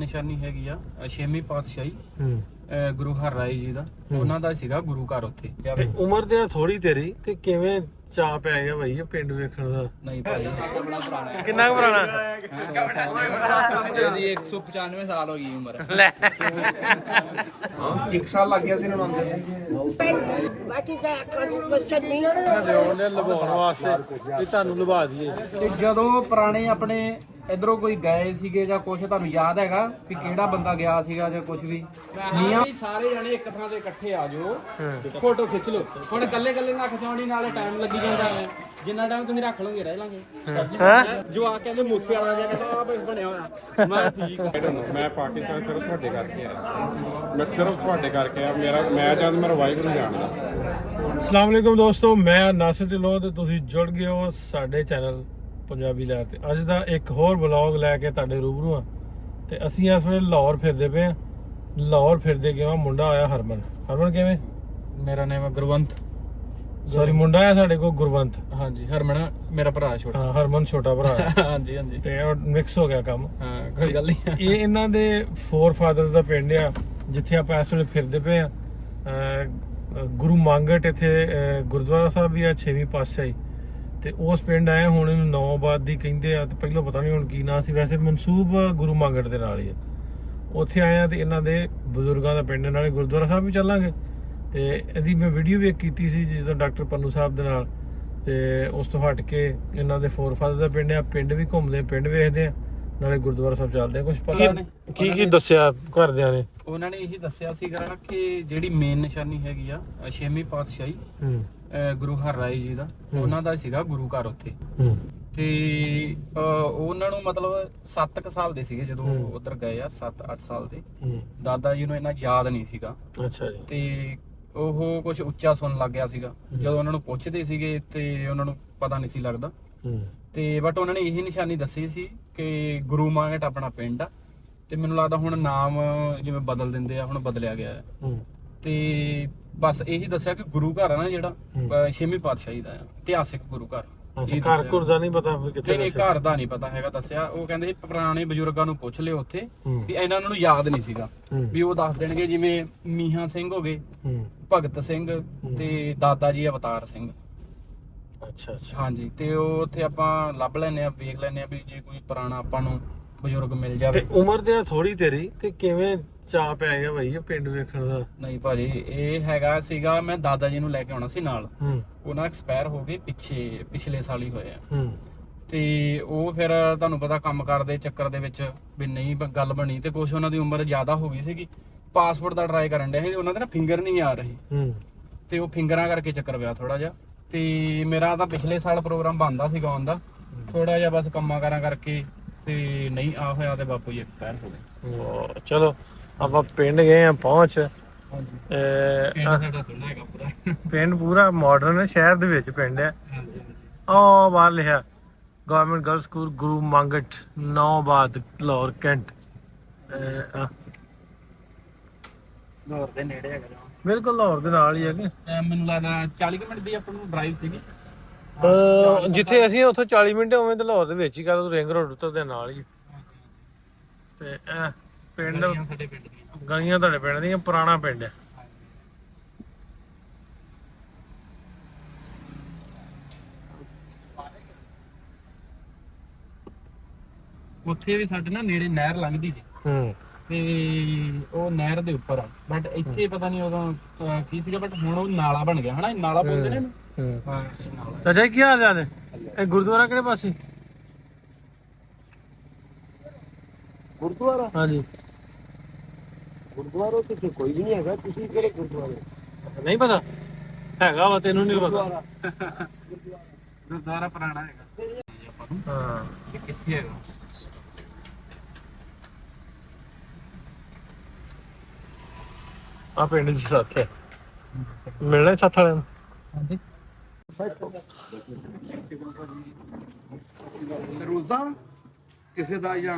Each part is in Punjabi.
ਨਿਸ਼ਾਨੀ ਹੈਗੀ ਆ 6ਵੀਂ ਪਾਤਸ਼ਾਹੀ ਗੁਰੂ ਹਰਰਾਏ ਜੀ ਦਾ ਉਹਨਾਂ ਦਾ ਸੀਗਾ ਗੁਰੂ ਘਰ ਉੱਥੇ। ਤੇ ਉਮਰ ਤੇ ਥੋੜੀ ਤੇਰੀ ਤੇ ਕਿਵੇਂ ਚਾਅ ਪੈ ਗਿਆ ਭਾਈ ਇਹ ਪਿੰਡ ਵੇਖਣ ਦਾ? ਨਹੀਂ ਭਾਜੀ ਬੜਾ ਪੁਰਾਣਾ ਹੈ। ਕਿੰਨਾ ਕੁ ਪੁਰਾਣਾ? ਜੀ 195 ਸਾਲ ਹੋ ਗਈ ਉਮਰ। ਲੈ 1 ਸਾਲ ਲੱਗ ਗਿਆ ਸੀ ਇਹਨਾਂ ਨੂੰ What is that question me? ਉਹਨੇ ਲਵਾਉਣ ਵਾਸਤੇ ਵੀ ਤੁਹਾਨੂੰ ਲਵਾ ਦਈਏ। ਤੇ ਜਦੋਂ ਪੁਰਾਣੇ ਆਪਣੇ ਇਧਰੋਂ ਕੋਈ ਗਏ ਸੀਗੇ ਜਾਂ ਕੁਝ ਤੁਹਾਨੂੰ ਯਾਦ ਹੈਗਾ ਵੀ ਕਿਹੜਾ ਬੰਦਾ ਗਿਆ ਸੀਗਾ ਜਾਂ ਕੁਝ ਵੀ? ਨਹੀਂ ਸਾਰੇ ਜਣੇ ਇੱਕ ਥਾਂ ਤੇ ਇਕੱਠੇ ਆ ਜਾਓ ਫੋਟੋ ਖਿੱਚ ਲਓ। ਹੁਣ ਇਕੱਲੇ ਇਕੱਲੇ ਨਾ ਖਿਚਾਉਣੀ ਨਾਲੇ ਟਾਈਮ ਲੱਗੀ ਜਾਂਦਾ ਹੈ। ਜਿੰਨਾ ਟਾਈਮ ਤੁਸੀਂ ਰੱਖ ਲਓਗੇ ਰਹਿ ਲਾਂਗੇ। ਜੋ ਆ ਕਹਿੰਦੇ ਮੂਸੇ ਵਾਲਾ ਜਿਹਾ ਕਹਿੰਦਾ ਆ ਬਸ ਬਣਿਆ ਹੋਇਆ। ਮੈਂ ਠੀਕ ਮੈਂ ਪਾਕਿਸਤਾਨ ਸਿਰਫ ਤੁਹਾਡੇ ਕਰਕੇ ਆਇਆ। ਮੈਂ ਸਿਰਫ ਤੁਹਾਡੇ ਕਰਕੇ ਆਇਆ। ਮੈਂ ਜਦ ਮੇਰਾ ਵਾਹਿਗੁਰੂ ਜਾਣਦਾ। ਅਸਲਾਮ ਵਾਲੇਕੁਮ ਦੋਸਤੋ, ਮੈਂ ਨਾਸਿਰ ਢਿੱਲੋਂ ਤੇ ਤੁਸੀਂ ਜੁੜ ਗਏ ਹੋ ਸਾਡੇ ਚੈਨਲ ਪੰਜਾਬੀ ਲਹਿਰ ਤੇ। ਅੱਜ ਦਾ ਇੱਕ ਹੋਰ ਵਲੌਗ ਲੈ ਕੇ ਤੁਹਾਡੇ ਰੂਬਰੂ ਆ ਤੇ ਅਸੀਂ ਇਸ ਵੇਲੇ ਲਾਹੌਰ ਫਿਰਦੇ ਪਏ ਆ। ਲਾਹੌਰ ਫਿਰਦੇ ਗਏ ਆ, ਮੁੰਡਾ ਆਇਆ ਹਰਮਨ। ਹਰਮਨ ਕਿਵੇਂ? ਮੇਰਾ ਨਾਮ ਹੈ ਗੁਰਵੰਤ। ਸੌਰੀ ਮੁੰਡਾ ਆਇਆ ਸਾਡੇ ਕੋਲ ਗੁਰਵੰਤ। ਹਾਂਜੀ ਹਰਮਨ ਮੇਰਾ ਭਰਾ ਛੋਟਾ। ਹਾਂ ਹਰਮਨ ਛੋਟਾ ਭਰਾ ਹੈ। ਹਾਂਜੀ ਹਾਂਜੀ ਤੇ ਮਿਕਸ ਹੋ ਗਿਆ ਕੰਮ। ਹਾਂ ਕੋਈ ਗੱਲ ਨਹੀਂ। ਇਹ ਇਹਨਾਂ ਦੇ ਫੋਰ ਫਾਦਰਸ ਦਾ ਪਿੰਡ ਆ ਜਿੱਥੇ ਆਪਾਂ ਇਸ ਵੇਲੇ ਫਿਰਦੇ ਪਏ ਆ। ਗੁਰੂ ਮੰਗਟ ਇੱਥੇ ਗੁਰਦੁਆਰਾ ਸਾਹਿਬ ਵੀ ਆ 6ਵੀਂ ਪਾਤਸ਼ਾਹੀ ਤੇ ਉਸ ਪਿੰਡ ਆਏ। ਹੁਣ ਇਹਨੂੰ ਨੌਬਾਦ ਦੀ ਕਹਿੰਦੇ ਆ ਤੇ ਪਹਿਲਾਂ ਪਤਾ ਨਹੀਂ ਹੁਣ ਕੀ ਨਾਂ ਸੀ, ਵੈਸੇ ਮਨਸੂਬ ਗੁਰੂ ਮੰਗਟ ਦੇ ਨਾਲ ਹੀ ਆ। ਉੱਥੇ ਆਏ ਆ ਤੇ ਇਹਨਾਂ ਦੇ ਬਜ਼ੁਰਗਾਂ ਦਾ ਪਿੰਡ, ਨਾਲੇ ਗੁਰਦੁਆਰਾ ਸਾਹਿਬ ਵੀ ਚੱਲਾਂਗੇ। ਤੇ ਇਹਦੀ ਮੈਂ ਵੀਡੀਓ ਵੀ ਕੀਤੀ ਸੀ ਜਦੋਂ ਡਾਕਟਰ ਪੰਨੂ ਸਾਹਿਬ ਦੇ ਨਾਲ। ਤੇ ਉਸ ਤੋਂ ਹਟ ਕੇ ਇਹਨਾਂ ਦੇ ਫੋਰ ਫਾਦਰ ਦਾ ਪਿੰਡ ਆ। ਪਿੰਡ ਵੀ ਘੁੰਮਦੇ, ਪਿੰਡ ਵੇਖਦੇ ਆ, ਨਾਲੇ ਗੁਰਦੁਆਰਾ ਸਾਹਿਬ ਚੱਲਦੇ ਆ। ਕੁਝ ਪਤਾ ਨਹੀਂ ਕੀ ਦੱਸਿਆ ਘਰਦਿਆਂ ਨੇ? ਉਹਨਾਂ ਨੇ ਇਹੀ ਦੱਸਿਆ ਸੀਗਾ ਕਿ ਜਿਹੜੀ ਮੇਨ ਨਿਸ਼ਾਨੀ ਹੈਗੀ ਆ 6ਵੀਂ ਪਾਤਸ਼ਾਹੀ ਗੁਰੂ ਹਰਰਾਏ ਜੀ ਦਾ ਉਹਨਾਂ ਦਾ ਸੀਗਾ ਗੁਰੂ ਘਰ ਉੱਥੇ। ਤੇ ਉਹਨਾਂ ਨੂੰ ਮਤਲਬ 7 ਸਾਲ ਦੇ ਸੀਗੇ ਜਦੋਂ ਉਧਰ ਗਏ ਆ, 7-8 ਸਾਲ ਦੇ। ਦਾਦਾ ਜੀ ਨੂੰ ਇਹਨਾਂ ਯਾਦ ਨਹੀਂ ਸੀਗਾ। ਅੱਛਾ ਜੀ। ਤੇ ਉਹ ਕੁਝ ਉੱਚਾ ਸੁਣਨ ਲੱਗ ਗਿਆ ਸੀਗਾ ਜਦੋਂ ਉਹਨਾਂ ਨੂੰ ਪੁੱਛਦੇ ਸੀਗੇ ਤੇ ਉਹਨਾਂ ਨੂੰ ਪਤਾ ਨਹੀਂ ਸੀ ਲੱਗਦਾ। ਤੇ ਬਟ ਉਹਨਾਂ ਨੇ ਇਹੀ ਨਿਸ਼ਾਨੀ ਦੱਸੀ ਸੀ ਕਿ ਗੁਰੂ ਮੰਗਟ ਆਪਣਾ ਪਿੰਡ ਆ। ਤੇ ਮੈਨੂੰ ਲੱਗਦਾ ਹੁਣ ਨਾਮ ਜਿਵੇਂ ਬਦਲ ਦਿੰਦੇ ਆ, ਹੁਣ ਬਦਲਿਆ ਗਿਆ ਹੈ। ਤੇ ਬਸ ਇਹੀ ਦੱਸਿਆ ਕਿ ਗੁਰੂ ਘਰ ਆ ਨਾ ਜਿਹੜਾ 6ਵੀਂ ਪਾਤਸ਼ਾਹੀ ਦਾ ਆ, ਇਤਿਹਾਸਿਕ ਗੁਰੂ ਘਰ। ਘਰ ਘੁਰ ਦਾ ਨਹੀਂ ਪਤਾ ਕਿੱਥੇ? ਨਹੀਂ ਘਰ ਦਾ ਨਹੀਂ ਪਤਾ ਹੈਗਾ ਦੱਸਿਆ। ਉਹ ਕਹਿੰਦੇ ਪੁਰਾਣੇ ਬਜ਼ੁਰਗਾਂ ਨੂੰ ਪੁੱਛ ਲਿਓ ਉੱਥੇ ਵੀ ਇਹਨਾਂ ਨੂੰ ਯਾਦ ਨਹੀਂ ਸੀਗਾ ਵੀ ਉਹ ਦੱਸ ਦੇਣਗੇ। ਜਿਵੇਂ ਮੀਹਾਂ ਸਿੰਘ ਹੋ ਗਏ, ਭਗਤ ਸਿੰਘ ਤੇ ਦਾਦਾ ਜੀ ਅਵਤਾਰ ਸਿੰਘ। ਅੱਛਾ ਅੱਛਾ। ਹਾਂਜੀ ਤੇ ਉਹ ਉੱਥੇ ਆਪਾਂ ਲੱਭ ਲੈਨੇ ਆ, ਵੇਖ ਲੈਨੇ ਆ ਵੀ ਜੇ ਕੋਈ ਪੁਰਾਣਾ ਆਪਾਂ ਨੂੰ ਬਜ਼ੁਰਗ ਮਿਲ ਜਾਵੇ। ਤੇ ਉਮਰ ਤੇ ਥੋੜੀ ਤੇਰੀ ਤੇ ਕਿਵੇਂ ਚਾਅ ਪੈ ਗਿਆ ਭਾਈ ਇਹ ਪਿੰਡ ਵੇਖਣ ਦਾ? ਨਹੀਂ ਭਾਜੀ ਇਹ ਹੈਗਾ ਸੀਗਾ, ਮੈਂ ਦਾਦਾ ਜੀ ਨੂੰ ਲੈ ਕੇ ਆਉਣਾ ਸੀ ਨਾਲ। ਉਹਨਾਂ ਐਕਸਪਾਇਰ ਹੋ ਗਏ ਪਿਛਲੇ ਸਾਲ ਹੀ ਹੋਏ ਆ। ਤੇ ਉਹ ਫਿਰ ਤੁਹਾਨੂੰ ਪਤਾ ਕੰਮ ਕਰਦੇ ਚੱਕਰ ਦੇ ਵਿੱਚ ਵੀ ਨਹੀਂ ਗੱਲ ਬਣੀ ਤੇ ਕੁਛ ਉਹਨਾਂ ਦੀ ਉਮਰ ਜ਼ਿਆਦਾ ਹੋ ਗਈ ਸੀਗੀ। ਪਾਸਪੋਰਟ ਦਾ ਟਰਾਈ ਕਰਨ ਡਏ ਸੀ, ਉਹਨਾਂ ਦੇ ਨਾ ਫਿੰਗਰ ਨਹੀਂ ਆ ਰਹੇ ਤੇ ਉਹ ਫਿੰਗਰਾਂ ਕਰਕੇ ਚੱਕਰ ਪਿਆ ਥੋੜਾ ਜਿਹਾ। ਤੇ ਮੇਰਾ ਤਾਂ ਪਿਛਲੇ ਸਾਲ ਪ੍ਰੋਗਰਾਮ ਬਣਦਾ ਸੀਗਾ ਆਉਣ ਦਾ, ਥੋੜਾ ਜਿਹਾ ਬਸ ਕੰਮਾਂ ਕਾਰਾਂ ਕਰਕੇ ਤੇ ਨਹੀਂ ਆ ਹੋਇਆ ਤੇ ਬਾਪੂ ਜੀ ਐਕਸਪਾਇਰ ਹੋ ਗਏ। ਚਲੋ ਆਪਾਂ ਪਿੰਡ ਗਏ ਆ ਪਹੁੰਚ। ਪਿੰਡ ਪੂਰਾ ਮਾਡਰਨ ਹੈ, ਸ਼ਹਿਰ ਦੇ ਵਿੱਚ ਪਿੰਡ ਹੈ। ਉਹ ਬਾਹਰ ਲਿਖਿਆ ਗਵਰਨਮੈਂਟ ਗਰਲ ਸਕੂਲ ਗੁਰੂ ਮੰਗਟ ਨੌਬਾਦ ਲਾਹੌਰ ਕੈਂਟ। ਲਾਹੌਰ ਦੇ ਨੇੜੇ ਹੈਗਾ। ਬਿਲਕੁਲ ਲਾਹੌਰ ਦੇ ਨਾਲ ਹੀ ਹੈਗੇ। ਮੈਨੂੰ ਲੱਗਦਾ 40 ਮਿੰਟ ਦੀ ਆਪਾਂ ਨੂੰ ਡਰਾਈਵ ਸੀਗੀ। ਜਿੱਥੇ ਅਸੀਂ ਉੱਥੋਂ 40 ਮਿੰਟ ਉਵੇਂ ਤੇ ਲਾਹੌਰ ਦੇ ਵਿੱਚ ਹੀ ਕਰ ਰਿੰਗ ਰੋਡ ਉੱਤੇ ਨਾਲ ਹੀ। ਤੇ ਪਿੰਡ ਸਾਡੇ ਪਿੰਡ ਦੀਆਂ ਗਲੀਆਂ ਤੁਹਾਡੇ ਪਿੰਡ ਦੀਆਂ, ਪੁਰਾਣਾ ਪਿੰਡ ਹੈ। ਉੱਥੇ ਵੀ ਸਾਡੇ ਨਾ ਨੇੜੇ ਨਹਿਰ ਲੰਘਦੀ ਜੀ ਤੇ ਉਹ ਨਹਿਰ ਦੇ ਉੱਪਰ ਆ। ਬਟ ਇੱਥੇ ਪਤਾ ਨਹੀਂ ਉਦੋਂ ਕੀ ਸੀਗਾ, ਬਟ ਹੁਣ ਉਹ ਨਾਲਾ ਬਣ ਗਿਆ ਹਨਾ। ਨਾਲਾ ਬੋਲਦੇ ਨੇ ਇਹਨੂੰ। ਹਾਂ ਇਹ ਨਾਲਾ। ਚਾਚਾ ਕੀ ਹਾਲ ਚਾਲ ਹੈ? ਇਹ ਗੁਰਦੁਆਰਾ ਕਿਹੜੇ ਪਾਸੇ? ਗੁਰਦੁਆਰਾ? ਹਾਂਜੀ। ਗੁਰਦੁਆਰਾ ਕਿੱਥੇ? ਕੋਈ ਵੀ ਨਹੀਂ ਹੈਗਾ। ਤੁਸੀਂ ਕਿਹੜੇ ਗੁਰਦੁਆਰੇ? ਨਹੀਂ ਪਤਾ ਹੈਗਾ ਵਾ, ਤੈਨੂੰ ਨਹੀਂ ਪਤਾ? ਗੁਰਦੁਆਰਾ ਪੁਰਾਣਾ ਹੈਗਾ। ਹਾਂ ਇਹ ਕਿੱਥੇ ਹੈਗਾ? ਆ ਪਿੰਡ ਚ ਸੱਥ ਹੈ। ਮਿਲਣਾ ਸੱਥ ਵਾਲਿਆਂ ਨੂੰ? ਹਾਂਜੀ ਰੋਜ਼ਾ ਕਿਸੇ ਦਾ ਜਾਂ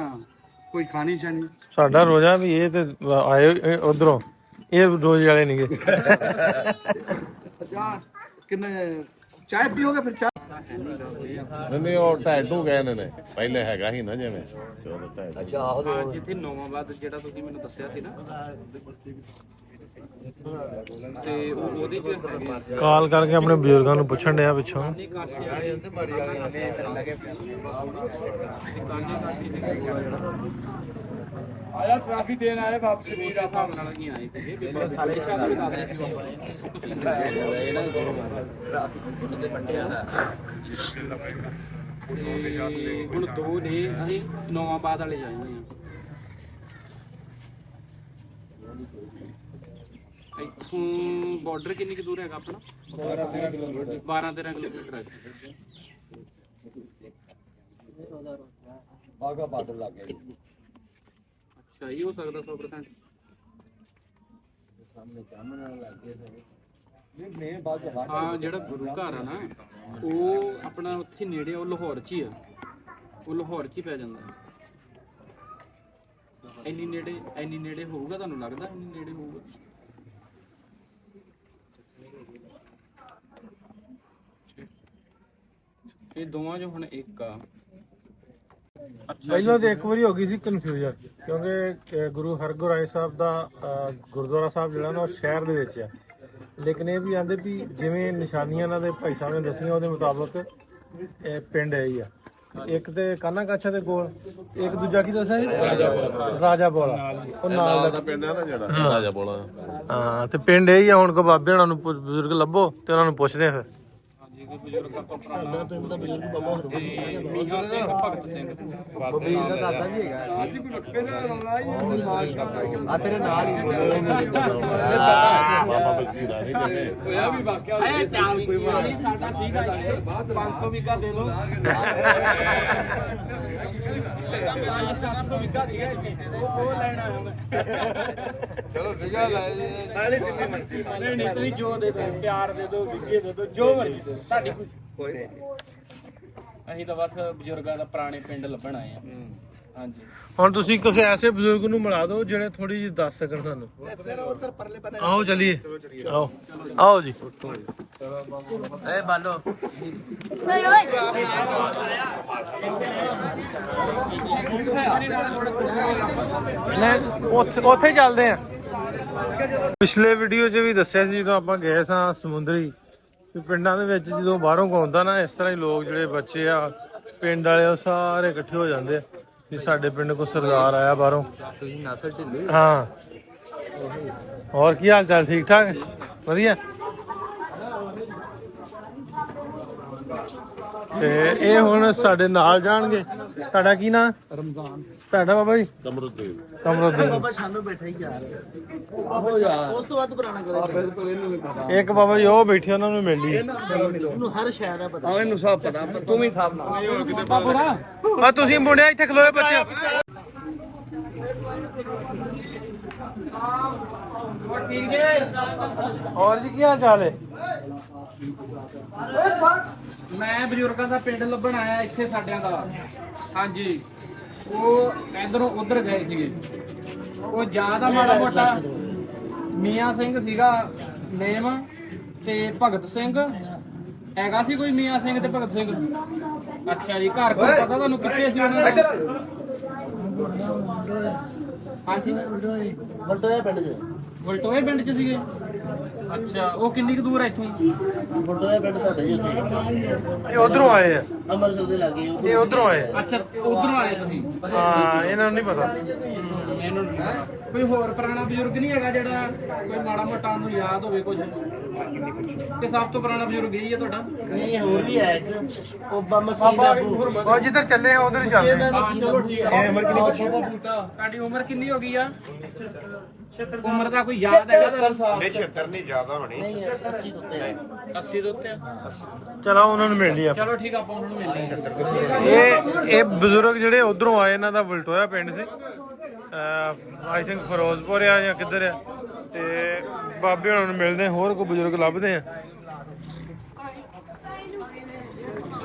ਕੋਈ ਖਾਣੀ ਚਾਣੀ? ਸਾਡਾ ਰੋਜ਼ਾ ਵੀ ਇਹ ਤੇ ਆਏ ਉਧਰੋਂ, ਇਹ ਰੋਜ਼ ਵਾਲੇ ਨਹੀਂਗੇ। ਕਿੰਨੇ ਚਾय पियोगे? फिर चाय ਨਹੀਂ ਉਹ ਟੈਟੂ ਕਹਿੰਦੇ ਨੇ ਪਹਿਲੇ ਹੈਗਾ ਸੀ ਨਾ ਜਿਵੇਂ ਅੱਛਾ ਆਹੋ ਤੇ ਉਹ- ਜਿੱਥੇ ਨੌਵਾਂਬਾਦ ਜਿਹੜਾ ਤੁਸੀਂ ਮੈਨੂੰ ਦੱਸਿਆ ਸੀ ਨਾ, ਤੇ ਉਹਦੇ ਚ ਹੈਗੇ ਕਾਲ ਕਰਕੇ ਆਪਣੇ ਬਜ਼ੁਰਗਾਂ ਨੂੰ ਪੁੱਛਣ ਡਿਆ ਪਿੱਛੋਂ। ਕਾਂਜੇ ਕਾਸ਼ੀ ਆਇਆ ਟਰਾਫੀ ਦੇਣ ਆਏ ਵਾਪਸ ਵੀਰ ਆਪਾਂ ਨਾਲ ਕੀ ਆਏ ਤੇ ਵੀ ਸਾਰੇ ਸ਼ਾਮ ਵੀ ਲਾ ਰਹੇ ਸੀ ਤੇ ਹੁਣ 2 ਨੇ ਅਸੀਂ ਨੌਵਾਂਬਾਦ ਵਾਲੇ ਜਾਣੇ ਆ। ਇੱਥੋਂ ਬਾਰਡਰ ਕਿੰਨੀ ਕੁ ਦੂਰ ਹੈਗਾ ਆਪਣਾ? 12-13 ਕਿਲੋਮੀਟਰ ਹੈ। ਬਾਗਾ ਬਾਦਲ ਲੱਗ ਗਿਆ ਅੱਛਾ, ਇਹ ਹੋ ਸਕਦਾ 100%। ਸਾਹਮਣੇ ਚਾਮਣ ਲੱਗ ਗਿਆ ਸਾਰੇ ਨਹੀਂ ਮੇਨ ਬਾਗਾ ਹਾਂ, ਜਿਹੜਾ ਗੁਰੂ ਘਰ ਆ ਨਾ ਉਹ ਆਪਣਾ ਉੱਥੇ ਨੇੜੇ, ਉਹ ਲਾਹੌਰ 'ਚ ਹੀ ਆ, ਉਹ ਲਾਹੌਰ 'ਚ ਹੀ ਪੈ ਜਾਂਦਾ। ਇੰਨੀ ਨੇੜੇ ਹੋਊਗਾ ਤੁਹਾਨੂੰ ਲੱਗਦਾ? ਇੰਨੀ ਨੇੜੇ ਹੋਊਗਾ? ਇਹ ਦੋਵਾਂ ਜੋ ਹੁਣ ਇੱਕ ਆ। ਪਹਿਲਾਂ ਤੇ ਇੱਕ ਵਾਰੀ ਹੋ ਗਈ ਸੀ ਕਨਫਿਊਜ਼ਨ, ਕਿਉਂਕਿ ਗੁਰੂ ਹਰਗੋਬਿੰਦ ਸਾਹਿਬ ਦਾ ਗੁਰਦੁਆਰਾ ਸਾਹਿਬ ਜਿਹੜਾ ਨਾ ਉਹ ਸ਼ਹਿਰ ਦੇ ਵਿੱਚ ਆ, ਲੇਕਿਨ ਇਹ ਵੀ ਆਂਦੇ ਵੀ ਜਿਵੇਂ ਨਿਸ਼ਾਨੀਆਂ ਇਹਨਾਂ ਦੇ ਭਾਈ ਸਾਹਿਬ ਨੇ ਦੱਸੀਆਂ ਉਹਦੇ ਮੁਤਾਬਕ ਇਹ ਪਿੰਡ ਹੈ ਹੀ ਆ। ਇੱਕ ਤੇ ਕਾਨਾ ਕਾਛਾ ਦੇ ਕੋਲ, ਇੱਕ ਦੂਜਾ ਕੀ ਦੱਸਿਆ ਸੀ? ਰਾਜਾ ਬੋਲਾ, ਉਹ ਨਾਲ ਦਾ ਪਿੰਡ ਹੈ ਨਾ ਜਿਹੜਾ ਰਾਜਾ ਬੋਲਾ। ਹਾਂ, ਤੇ ਪਿੰਡ ਇਹ ਹੀ ਆ। ਹੁਣ ਕੋ ਬਾਬੇ ਉਹਨਾਂ ਨੂੰ ਬਜ਼ੁਰਗ ਲੱਭੋ ਤੇ ਉਹਨਾਂ ਨੂੰ ਪੁੱਛਦੇ ਆ ਫਿਰ। ਬਜ਼ੁਰਗਾਂ ਤੋਂ ਪੁਰਾਣਾ ਮੀਆਂ ਸਿੰਘ, ਭਗਤ ਸਿੰਘ ਬਬੀਰ ਦਾ ਦਾਦਾ ਵੀ ਹੈਗਾ ਆ ਤੇਰੇ ਨਾਲ ਹੀ ਬਾਬਾ ਬਸ਼ੀਰ ਆ ਨਹੀਂ ਹੋਇਆ ਵੀ ਵਾਕਿਆ ਹੋਇਆ। ਚਾਲ ਕੋਈ ਨਹੀਂ ਸਾਡਾ ਸੀਗਾ 500 ਵਿਗਾ ਦੇ ਦੋ। 500 ਵਿਗਾ ਦਿਆ ਉਹ ਲੈਣਾ ਚਲੋ ਵਿਗਾ ਲੈ ਨਹੀਂ ਨਹੀਂ, ਤੁਸੀਂ ਜੋ ਦੇ ਦੋ, ਪਿਆਰ ਦੇ ਦੋ, ਵਿਗੇ ਦੇ ਦੋ, ਜੋ ਮਰਜ਼ੀ ਦੇ ਦੋ, ਤੁਹਾਡੀ ਖੁਸ਼ੀ। ਕੋਈ ਨਹੀਂ ਅਸੀਂ ਤਾਂ ਬਸ ਬਜ਼ੁਰਗਾਂ ਦਾ ਪੁਰਾਣੇ ਪਿੰਡ ਲੱਭਣ ਆਏ ਆ। ਹਾਂਜੀ, ਹੁਣ ਤੁਸੀਂ ਕਿਸੇ ਐਸੇ ਬਜ਼ੁਰਗ ਨੂੰ ਮਿਲਾ ਦਿਓ ਜਿਹੜੇ ਥੋੜੀ ਜਿਹੀ ਦੱਸ ਸਕਣ ਸਾਨੂੰ। ਆਓ ਚਲੀਏ, ਆਓ ਆਓ ਜੀ। ਏ ਬਾਲੋ ਲੈ ਉੱਥੇ ਚੱਲਦੇ ਆ। ਪਿਛਲੇ ਵੀਡੀਓ 'ਚ ਵੀ ਦੱਸਿਆ ਸੀ ਜਦੋਂ ਆਪਾਂ ਗਏ ਸਾਂ ਸਮੁੰਦਰੀ, ਵੀ ਪਿੰਡਾਂ ਦੇ ਵਿੱਚ ਜਦੋਂ ਬਾਹਰੋਂ ਆਉਂਦਾ ਨਾ ਇਸ ਤਰ੍ਹਾਂ ਹੀ ਲੋਕ ਜਿਹੜੇ ਬੱਚੇ ਆ ਪਿੰਡ ਵਾਲੇ ਉਹ ਸਾਰੇ ਇਕੱਠੇ ਹੋ ਜਾਂਦੇ ਆ ਵੀ ਸਾਡੇ ਪਿੰਡ ਕੋ ਸਰਦਾਰ ਆਇਆ ਬਾਹਰੋਂ। ਹਾਂ, ਹੋਰ ਕੀ ਹਾਲ ਚਾਲ? ਠੀਕ ਠਾਕ, ਵਧੀਆ। ਤੇ ਇਹ ਹੁਣ ਸਾਡੇ ਨਾਲ ਜਾਣਗੇ। ਤੁਹਾਡਾ ਕੀ ਨਾਂ? ਰਮਜ਼ਾਨ। ਤੁਹਾਡਾ ਬਾਬਾ ਜੀ? ਕਮਰੁੱਦੀਨ। ਕਮਰੁੱਦੀਨ। ਬਾਬਾ ਸਾਨੂੰ ਬੈਠਾ ਹੀ ਯਾਰ ਆਹੋ ਯਾਰ ਉਸ ਤੋਂ ਵੱਧ ਪੁਰਾਣਾ ਕਰੇ ਬਿਲਕੁਲ ਇਹਨੂੰ ਵੀ ਪਤਾ। ਇੱਕ ਬਾਬਾ ਜੀ ਉਹ ਬੈਠੇ, ਉਹਨਾਂ ਨੂੰ ਮਿਲ ਲਈ। ਇਹਨੂੰ ਹਰ ਸ਼ਹਿਰ ਦਾ ਪਤਾ। ਇਹਨੂੰ ਸਭ ਪਤਾ, ਤੂੰ ਵੀ ਸਭ ਨਾਲ। ਆ ਤੁਸੀਂ ਮੁੰਡਿਆ ਇੱਥੇ ਖਲੋਏ ਬੱਚੇ। ਹੋਰ ਜੀ ਕੀ ਹਾਲ ਚਾਲ ਹੈ? ਮੈਂ ਬਜ਼ੁਰਗਾਂ ਦਾ ਪਿੰਡ ਲੱਭਣ ਆਇਆ ਇੱਥੇ ਸਾਡਿਆਂ ਦਾ। ਹਾਂਜੀ, ਉਹ ਇਧਰੋਂ ਉਧਰ ਗਏ ਸੀਗੇ। ਉਹ ਜਿਆਦਾ ਮਾੜਾ ਮੋਟਾ ਮੀਆਂ ਸਿੰਘ ਸੀਗਾ ਨੇਮ, ਤੇ ਭਗਤ ਸਿੰਘ ਹੈਗਾ ਸੀ ਕੋਈ। ਮੀਆਂ ਸਿੰਘ ਤੇ ਭਗਤ ਸਿੰਘ। ਅੱਛਾ ਜੀ, ਘਰ ਕੋਲ ਪਤਾ ਤੁਹਾਨੂੰ ਕਿੱਥੇ ਸੀ ਉਹਨਾਂ ਦਾ? ਹਾਂਜੀ, ਬਲਟੋਏ ਪਿੰਡ 'ਚ। ਵਲਟੋਏ ਪਿੰਡ 'ਚ ਸੀਗੇ। ਅੱਛਾ, ਉਹ ਕਿੰਨੀ ਕੁ ਦੂਰ ਹੈ ਇੱਥੋਂ? ਬਲਟੋਏ ਪਿੰਡ ਤੁਹਾਡੇ ਹੀ ਉੱਥੇ ਇਹ ਉਧਰੋਂ ਆਏ ਆ। ਅੰਮ੍ਰਿਤਸਰ ਦੇ ਲਾਗੇ ਇਹ ਉਧਰੋਂ ਆਏ ਆ। ਅੱਛਾ, ਉਧਰੋਂ ਆਏ ਤੁਸੀਂ? ਹਾਂ, ਇਹਨਾਂ ਨੂੰ ਨਹੀਂ ਪਤਾ। ਇਹਨੂੰ ਕੋਈ ਹੋਰ ਪੁਰਾਣਾ ਬਜ਼ੁਰਗ ਨਹੀਂ ਹੈਗਾ ਜਿਹੜਾ ਕੋਈ ਮਾੜਾ ਮੋਟਾ ਉਹਨੂੰ ਯਾਦ ਹੋਵੇ ਕੁਝ? ਕਿ ਸਭ ਤੋਂ ਪੁਰਾਣਾ ਬਜ਼ੁਰਗ ਇਹੀ ਹੈ ਤੁਹਾਡਾ? ਨਹੀਂ ਹੋਰ ਵੀ ਹੈ ਇੱਕ ਉਹ ਬੰਮ ਸੀ ਉਹ ਜਿੱਧਰ ਚੱਲੇ ਆ ਉਧਰ ਹੀ ਚੱਲਦੇ ਆ। ਹਾਂ, ਚਲੋ ਠੀਕ ਆ। ਤੁਹਾਡੀ ਉਮਰ ਕਿੰਨੀ ਹੋ ਗਈ ਆ? ਉਮਰ ਦਾ ਕੋਈ ਯਾਦ ਹੈਗਾ ਤੁਹਾਨੂੰ? ਨਹੀਂ 76 ਨਹੀਂ ਜ਼ਿਆਦਾ ਹੋਣੀ। ਨਹੀਂ 80 ਤੋਂ ਉੱਤੇ 80 ਦੇ ਉੱਤੇ? ਚਲੋ ਉਹਨਾਂ ਨੂੰ ਮਿਲ ਲਈ ਆਪਾਂ। ਚਲੋ ਠੀਕ ਆ, ਆਪਾਂ ਉਹਨਾਂ ਨੂੰ ਮਿਲ ਲਈ। ਇਹ ਬਜ਼ੁਰਗ ਜਿਹੜੇ ਉਧਰੋਂ ਆਏ, ਇਹਨਾਂ ਦਾ ਵਲਟੋਇਆ ਪਿੰਡ ਸੀ। ਆਈ ਥਿੰਕ ਫਿਰੋਜ਼ਪੁਰ ਆ ਜਾਂ ਕਿੱਧਰ ਆ। ਤੇ ਬਾਬੇ ਉਹਨਾਂ ਨੂੰ ਮਿਲਦੇ, ਹੋਰ ਕੋਈ ਬਜ਼ੁਰਗ ਲੱਭਦੇ ਆ।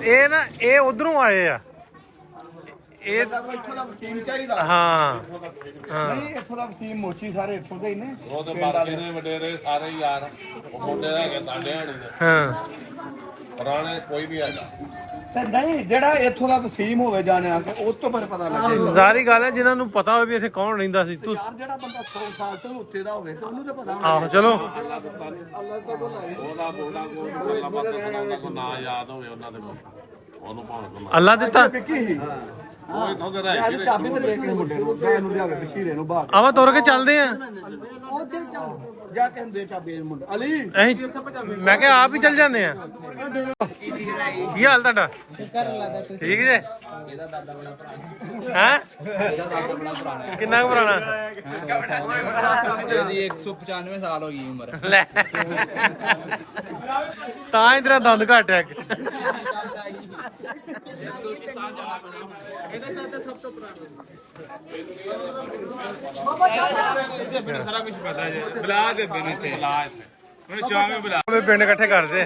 ਇਹ ਨਾ ਇਹ ਉਧਰੋਂ ਆਏ ਆ। ਇਹ ਇੱਥੋਂ ਦਾ ਵਸੀਮ ਚਾਹੀਦਾ। ਹਾਂ ਹਾਂ, ਇੱਥੋਂ ਦਾ ਵਸੀਮ ਮੋਚੀ ਸਾਰੇ ਇੱਥੋਂ ਦੇ ਹੀ ਨੇ। ਉਹ ਤੇ ਬਾਕੀ ਨੇ ਵਡੇਰੇ ਸਾਰੇ ਯਾਰ ਉਹ ਮੁੰਡੇ ਹੈਗੇ ਸਾਡੇ ਹਾਣੀ ਦੇ। ਹਾਂ। ਪੁਰਾਣੇ ਕੋਈ ਨਹੀਂ ਹੈਗਾ। ਤੇ ਨਹੀਂ ਜਿਹੜਾ ਇੱਥੋਂ ਦਾ ਤਸੀਮ ਹੋਵੇ ਜਾਣਿਆ ਕਿ ਉਹ ਤੋਂ ਫਿਰ ਪਤਾ ਲੱਗੇ ਜ਼ਾਰੀ ਗੱਲ ਹੈ ਜਿਨ੍ਹਾਂ ਨੂੰ ਪਤਾ ਹੋਵੇ ਵੀ ਇੱਥੇ ਕੌਣ ਰਹਿੰਦਾ ਸੀ ਤੂੰ ਯਾਰ ਜਿਹੜਾ ਬੰਦਾ 100 ਸਾਲ ਤੋਂ ਉੱਤੇ ਦਾ ਹੋਵੇ ਤੇ ਉਹਨੂੰ ਤਾਂ ਪਤਾ ਆਹੋ ਚਲੋ ਉਹਦਾ ਨਾਂ ਯਾਦ ਹੋਵੇ ਉਹਨਾਂ ਦੇ ਉਹਨੂੰ ਭਾਵੇਂ ਕੋਈ ਅੱਲਾ ਦਿੱਤਾ ਵਿੱਕੀ ਸੀ ਉਹ ਇਥੋਂ ਦੇ ਰਹਿ ਅੱਜ ਚਾਬੀ ਤੇ ਦੇ ਕੇ ਮੁੰਡੇ ਨੂੰ ਜਾਂ ਇਹਨੂੰ ਲਿਆ ਕੇ ਪਿਛੀਰੇ ਨੂੰ ਬਾਹਰ ਆਵਾ ਤੁਰ ਕੇ ਚੱਲਦੇ ਆ ਉਹਦੇ ਚੱਲ ਜਾ ਕੇ ਦੇ ਚਾਬੀ ਮੁੰਡੇ ਅਲੀ ਅਸੀਂ ਮੈਂ ਕਿਹਾ ਆਪ ਹੀ ਚੱਲ ਜਾਂਦੇ ਆ ਕੀ ਹਾਲ ਤੁਹਾਡਾ ਠੀਕ ਜੇ ਹੈ ਕਿੰਨਾ ਕੁ ਪੁਰਾਣਾ ਜੀ 195 ਸਾਲ ਹੋ ਗਈ ਉਮਰ ਲੈ ਤਾਂ ਹੀ ਤੇਰਾ ਦੰਦ ਘੱਟ ਹੈ ਸਾਰਾ ਕੁਝ ਪਤਾ ਜੇ ਬੁਲਾ ਦੇ ਬਨੇ ਤੇ ਮੈਨੂੰ ਚਾਹ ਵੀ ਬੁਲਾ ਪਿੰਡ ਇਕੱਠੇ ਕਰਦੇ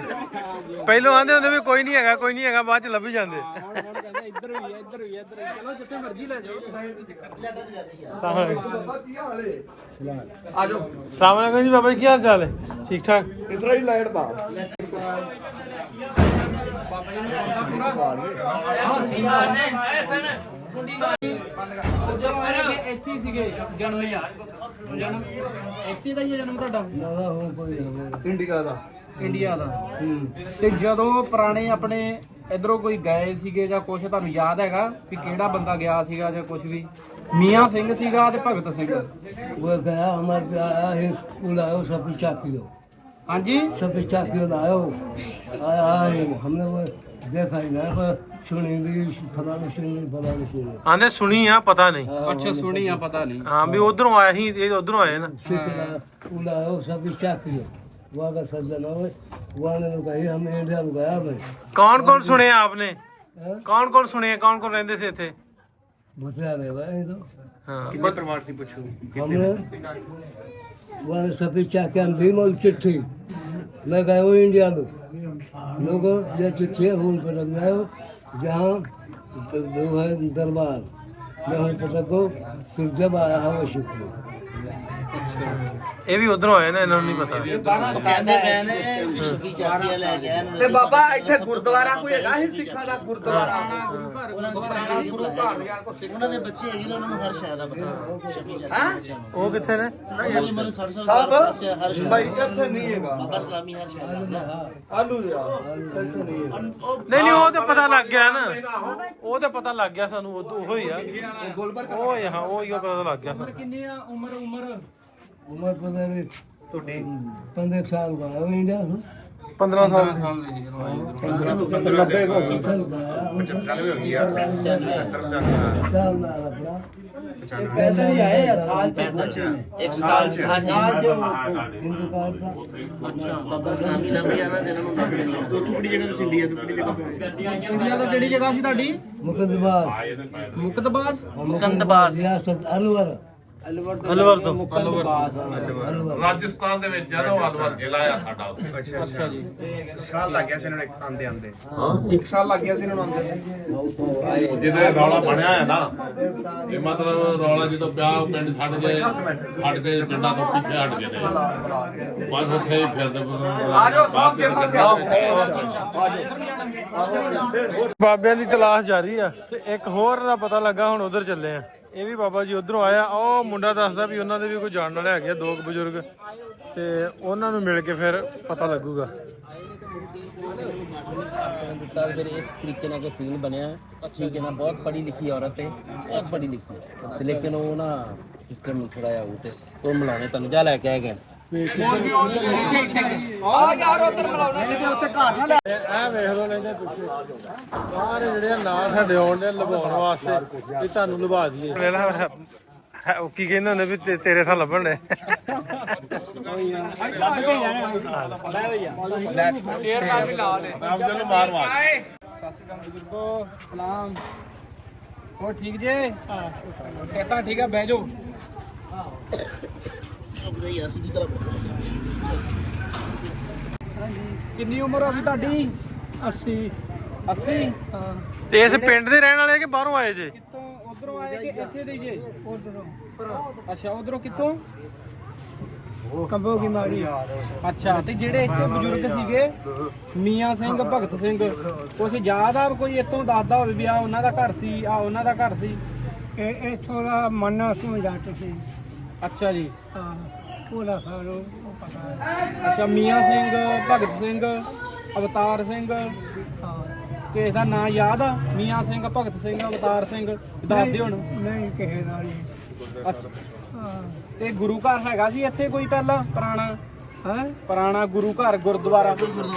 ਪਹਿਲੋਂ ਆਂਦੇ ਹੁੰਦੇ ਵੀ ਕੋਈ ਨਹੀਂ ਹੈਗਾ ਬਾਅਦ ਚ ਲੱਭੀ ਜਾਂਦੇ ਇੱਧਰ ਵੀ ਹੈ ਚਲੋ ਜਿੱਥੇ ਮਰਜ਼ੀ ਲੈ ਜਾਓ ਆਜੋ ਸਾਹਮਣੇ ਜੀ ਬਾਬਾ ਜੀ ਕੀ ਹਾਲ ਚਾਲ ਹੈ ਠੀਕ ਠਾਕ ਇਸਰਾਈਲ ਲਾਈਟ ਦਾ ਇੱਥੇ ਹੀ ਸੀਗੇ ਜਨਮ ਇੱਥੇ ਦਾ ਹੀ ਜਨਮ ਤੁਹਾਡਾ ਇੰਡੀਆ ਦਾ ਇੰਡੀਆ ਦਾ ਤੇ ਜਦੋਂ ਪੁਰਾਣੇ ਆਪਣੇ ਇਧਰੋਂ ਕੋਈ ਗਏ ਸੀਗੇ ਜਾਂ ਕੁਝ ਤੁਹਾਨੂੰ ਯਾਦ ਹੈਗਾ ਵੀ ਕਿਹੜਾ ਬੰਦਾ ਗਿਆ ਸੀਗਾ ਜਾਂ ਕੁਝ ਵੀ ਮੀਆਂ ਸਿੰਘ ਸੀਗਾ ਤੇ ਭਗਤ ਸਿੰਘ वो गया हमारे आया है बुलाओ सब चाकियो ਹਾਂਜੀ सब चाकियो लाओ आया है हमने वो देखा ही ना पर सुनी भी फलाने सुनी ਆਂਦੇ ਸੁਣੀ ਆ ਪਤਾ ਨਹੀਂ ਅੱਛਾ ਸੁਣੀ ਆ ਪਤਾ ਨਹੀਂ ਹਾਂ ਵੀ ਉਧਰੋਂ ਆਇਆ ਸੀ ਇਹ ਉਧਰੋਂ ਆਏ ਨਾ सीखना बुलाओ सब चाकियो वहाँ का सज्जन हो वहाँ ने कही हम इंडिया में गया भाई ਕੌਣ ਕੌਣ ਸੁਣੇ ਆਪਨੇ ਕੌਣ ਸੁਣੇ ਕੌਣ ਰਹਿੰਦੇ ਸੀ ਇੱਥੇ बता रहे भाई तो ਹਾਂ हमने वहाँ सभी चाकिया भी मोल चिट्ठी मैं गया हूँ इंडिया में लोगों ये चिट्ठी है उन पर लग जाओ जहाँ वो है दरबार मैं उन पर लगो फिर जब आया है वो शुक्र ਇਹ ਵੀ ਉਧਰੋਂ ਆਏ ਨਾ ਇਹਨਾਂ ਨੂੰ ਨਹੀਂ ਪਤਾ ਕਹਿੰਦੇ ਪਏ ਨੇ शफी चाकिया ले गया ਤੇ ਬਾਬਾ ਇੱਥੇ ਗੁਰਦੁਆਰਾ ਕੋਈ ਹੈਗਾ ਸੀ ਸਿੱਖਾਂ ਦਾ ਗੁਰਦੁਆਰਾ ਉਹਨਾਂ ਦੇ ਬੱਚੇ ਹੈਗੇ ਨੇ ਉਹਨਾਂ ਨੂੰ ਹਰ ਸ਼ੈ ਦਾ ਪਤਾ ਸ਼ਫੀ ਚਾਕਿਆ ਉਹ ਕਿੱਥੇ ਨੇ ਉਹਨਾਂ ਦੀ ਉਮਰ 60 ਸਾਹਿਬ ਹਰ ਸ਼ੈ ਭਾਈ ਇੱਥੇ ਨਹੀਂ ਹੈਗਾ ਬਾਬਾ ਇਸਲਾਮੀ ਹਰ ਸ਼ੈ ਦਾ ਆਲੂ ਦੇ ਇੱਥੇ ਨਹੀਂ ਹੈਗਾ ਨਹੀਂ ਉਹ ਤਾਂ ਪਤਾ ਲੱਗ ਗਿਆ ਨਾ ਉਹ ਤਾਂ ਪਤਾ ਲੱਗ ਗਿਆ ਸਾਨੂੰ ਉਹ ਹੀ ਆ ਉਹ ਹੀ ਹਾਂ ਉਹ ਹੀ ਪਤਾ ਲੱਗ ਗਿਆ ਸਾਨੂੰ ਕਿੰਨੀ ਆ ਉਮਰ उम्र तो मेरी 15 साल का है इंडिया में 15 ਸਾਲ पैदल ही आए या साल से एक साल से हिंदू कार्ड का अच्छा बाबा इस्लामी नाम भी आना देना नाम भी नहीं दो टुकड़ी जगह से इंडिया टुकड़ी जगह ਇੰਡੀਆ ਦਾ ਕਿਹੜੀ ਜਗ੍ਹਾ ਸੀ ਤੁਹਾਡੀ मुकदबाज ਮੁਕਤਬਾਸ मुकदबाज रियासत अलवर ਅਲਵਰ ਤੋਂ ਰਾਜਸਥਾਨ ਦੇ ਵਿੱਚ ਜਦੋਂ ਅਲਵਰ ਜ਼ਿਲ੍ਹਾ ਆ ਸਾਡਾ ਉੱਥੇ ਅੱਛਾ ਜੀ ਸਾਲ ਲੱਗ ਗਿਆ ਸੀ ਇਹਨਾਂ ਨੂੰ ਆਂਦੇ ਆਂਦੇ ਹਾਂ 1 ਸਾਲ ਲੱਗ ਗਿਆ ਸੀ ਇਹਨਾਂ ਨੂੰ ਆਂਦੇ ਜਿਹਦੇ ਰੌਲਾ ਬਣਿਆ ਹੈ ਨਾ ਇਹ ਮਤਲਬ ਰੌਲਾ ਜਦੋਂ ਪਿਆ ਉਹ ਪਿੰਡ ਛੱਡ ਕੇ ਪਿੰਡਾਂ ਤੋਂ ਪਿੱਛੇ ਹਟ ਗਏ ਨੇ ਬਸ ਉੱਥੇ ਹੀ ਫਿਰਦੇ ਬਾਬਿਆਂ ਦੀ ਤਲਾਸ਼ ਜਾਰੀ ਆ ਤੇ ਇੱਕ ਹੋਰ ਦਾ ਪਤਾ ਲੱਗਾ ਹੁਣ ਉਧਰ ਚੱਲੇ ਆ ਇਹ ਵੀ ਬਾਬਾ ਜੀ ਉਧਰੋਂ ਆਇਆ ਉਹ ਮੁੰਡਾ ਦੱਸਦਾ ਵੀ ਉਹਨਾਂ ਦੇ ਵੀ ਕੋਈ ਜਾਣ ਵਾਲੇ ਹੈਗੇ ਦੋ ਬਜ਼ੁਰਗ ਤੇ ਉਹਨਾਂ ਨੂੰ ਮਿਲ ਕੇ ਫਿਰ ਪਤਾ ਲੱਗੂਗਾ फिर इस तरीके का सीन बनया ठीक है ना बहुत पढ़ी लिखी औरत है बहुत पढ़ी लिखी है लेकिन वो ना सिस्टम थोड़ा जिहा वो तो मिलाने तुम जा लैके आए गए ਐ ਵੇਖ ਲੋ ਲੈਂਦੇ ਪਿੱਛੇ ਸਾਰੇ ਜਿਹੜੇ ਨਾਲ ਸਾਡੇ ਆਉਂਦੇ ਲਵਾਉਣ ਵਾਸਤੇ ਵੀ ਤੁਹਾਨੂੰ ਲਵਾ ਦਈਏ ਉਹ ਕੀ ਕਹਿੰਦੇ ਹੁੰਦੇ ਵੀ ਤੇਰੇ ਥਾਂ ਲੱਭਣ ਦੇ ਚੇਅਰ ਨਾਲ ਵੀ ਲਾ ਲੈ ਅਫਜ਼ਲ ਨੂੰ ਮਾਰ ਸਤਿ ਸ਼੍ਰੀ ਅਕਾਲ ਬਜ਼ੁਰਗੋ ਸਲਾਮ ਹੋਰ ਠੀਕ ਜੇ ਸਿਹਤਾਂ ਠੀਕ ਆ ਬਹਿ ਜਾਓ ਕਿੰਨੀ ਉਮਰ ਹੋ ਗਈ ਤੁਹਾਡੀ 80 ਹਾਂ ਤੇ ਇਸ ਪਿੰਡ ਦੇ ਰਹਿਣ ਵਾਲੇ ਕਿ ਬਾਹਰੋਂ ਆਏ ਜੇ ਕਿੱਥੋਂ ਉਧਰੋਂ ਆਏ ਕਿ ਇੱਥੇ ਦੇ ਜੇ ਉਧਰੋਂ ਅੱਛਾ ਉਧਰੋਂ ਕਿੱਥੋਂ ਕੰਬੋ ਕੀ ਮਾਰੀ ਅੱਛਾ ਤੇ ਜਿਹੜੇ ਇੱਥੇ ਬਜ਼ੁਰਗ ਸੀਗੇ ਮੀਆਂ ਸਿੰਘ ਭਗਤ ਸਿੰਘ ਕੁਛ ਯਾਦ ਆ ਕੋਈ ਇੱਥੋਂ ਦੱਸਦਾ ਹੋਵੇ ਵੀ ਆ ਉਹਨਾਂ ਦਾ ਘਰ ਸੀ ਆ ਉਹਨਾਂ ਦਾ ਘਰ ਸੀ? ਇਹ ਥੋੜਾ ਮੰਨਾ ਸੀ ਜੱਟ ਸੀ। ਅੱਛਾ ਜੀ। ਹਾਂ ਉਹਦਾ ਸਾਨੂੰ ਉਹ ਪਤਾ ਹੈ। ਅੱਛਾ ਮੀਆਂ ਸਿੰਘ ਭਗਤ ਸਿੰਘ ਅਵਤਾਰ ਸਿੰਘ ਹਾਂ ਕਿਸ ਦਾ ਨਾਂ ਯਾਦ ਆ? ਮੀਆਂ ਸਿੰਘ ਭਗਤ ਸਿੰਘ ਅਵਤਾਰ ਸਿੰਘ ਦੱਸ ਦਿਓ ਹੁਣ। ਨਹੀਂ ਕਿਸੇ ਦਾ ਨਹੀਂ। ਅੱਛਾ ਹਾਂ ਤੇ ਗੁਰੂ ਘਰ ਹੈਗਾ ਸੀ ਇੱਥੇ ਕੋਈ ਪਹਿਲਾਂ ਪੁਰਾਣਾ? ਹੈ ਪੁਰਾਣਾ ਗੁਰੂ ਘਰ ਗੁਰਦੁਆਰਾ?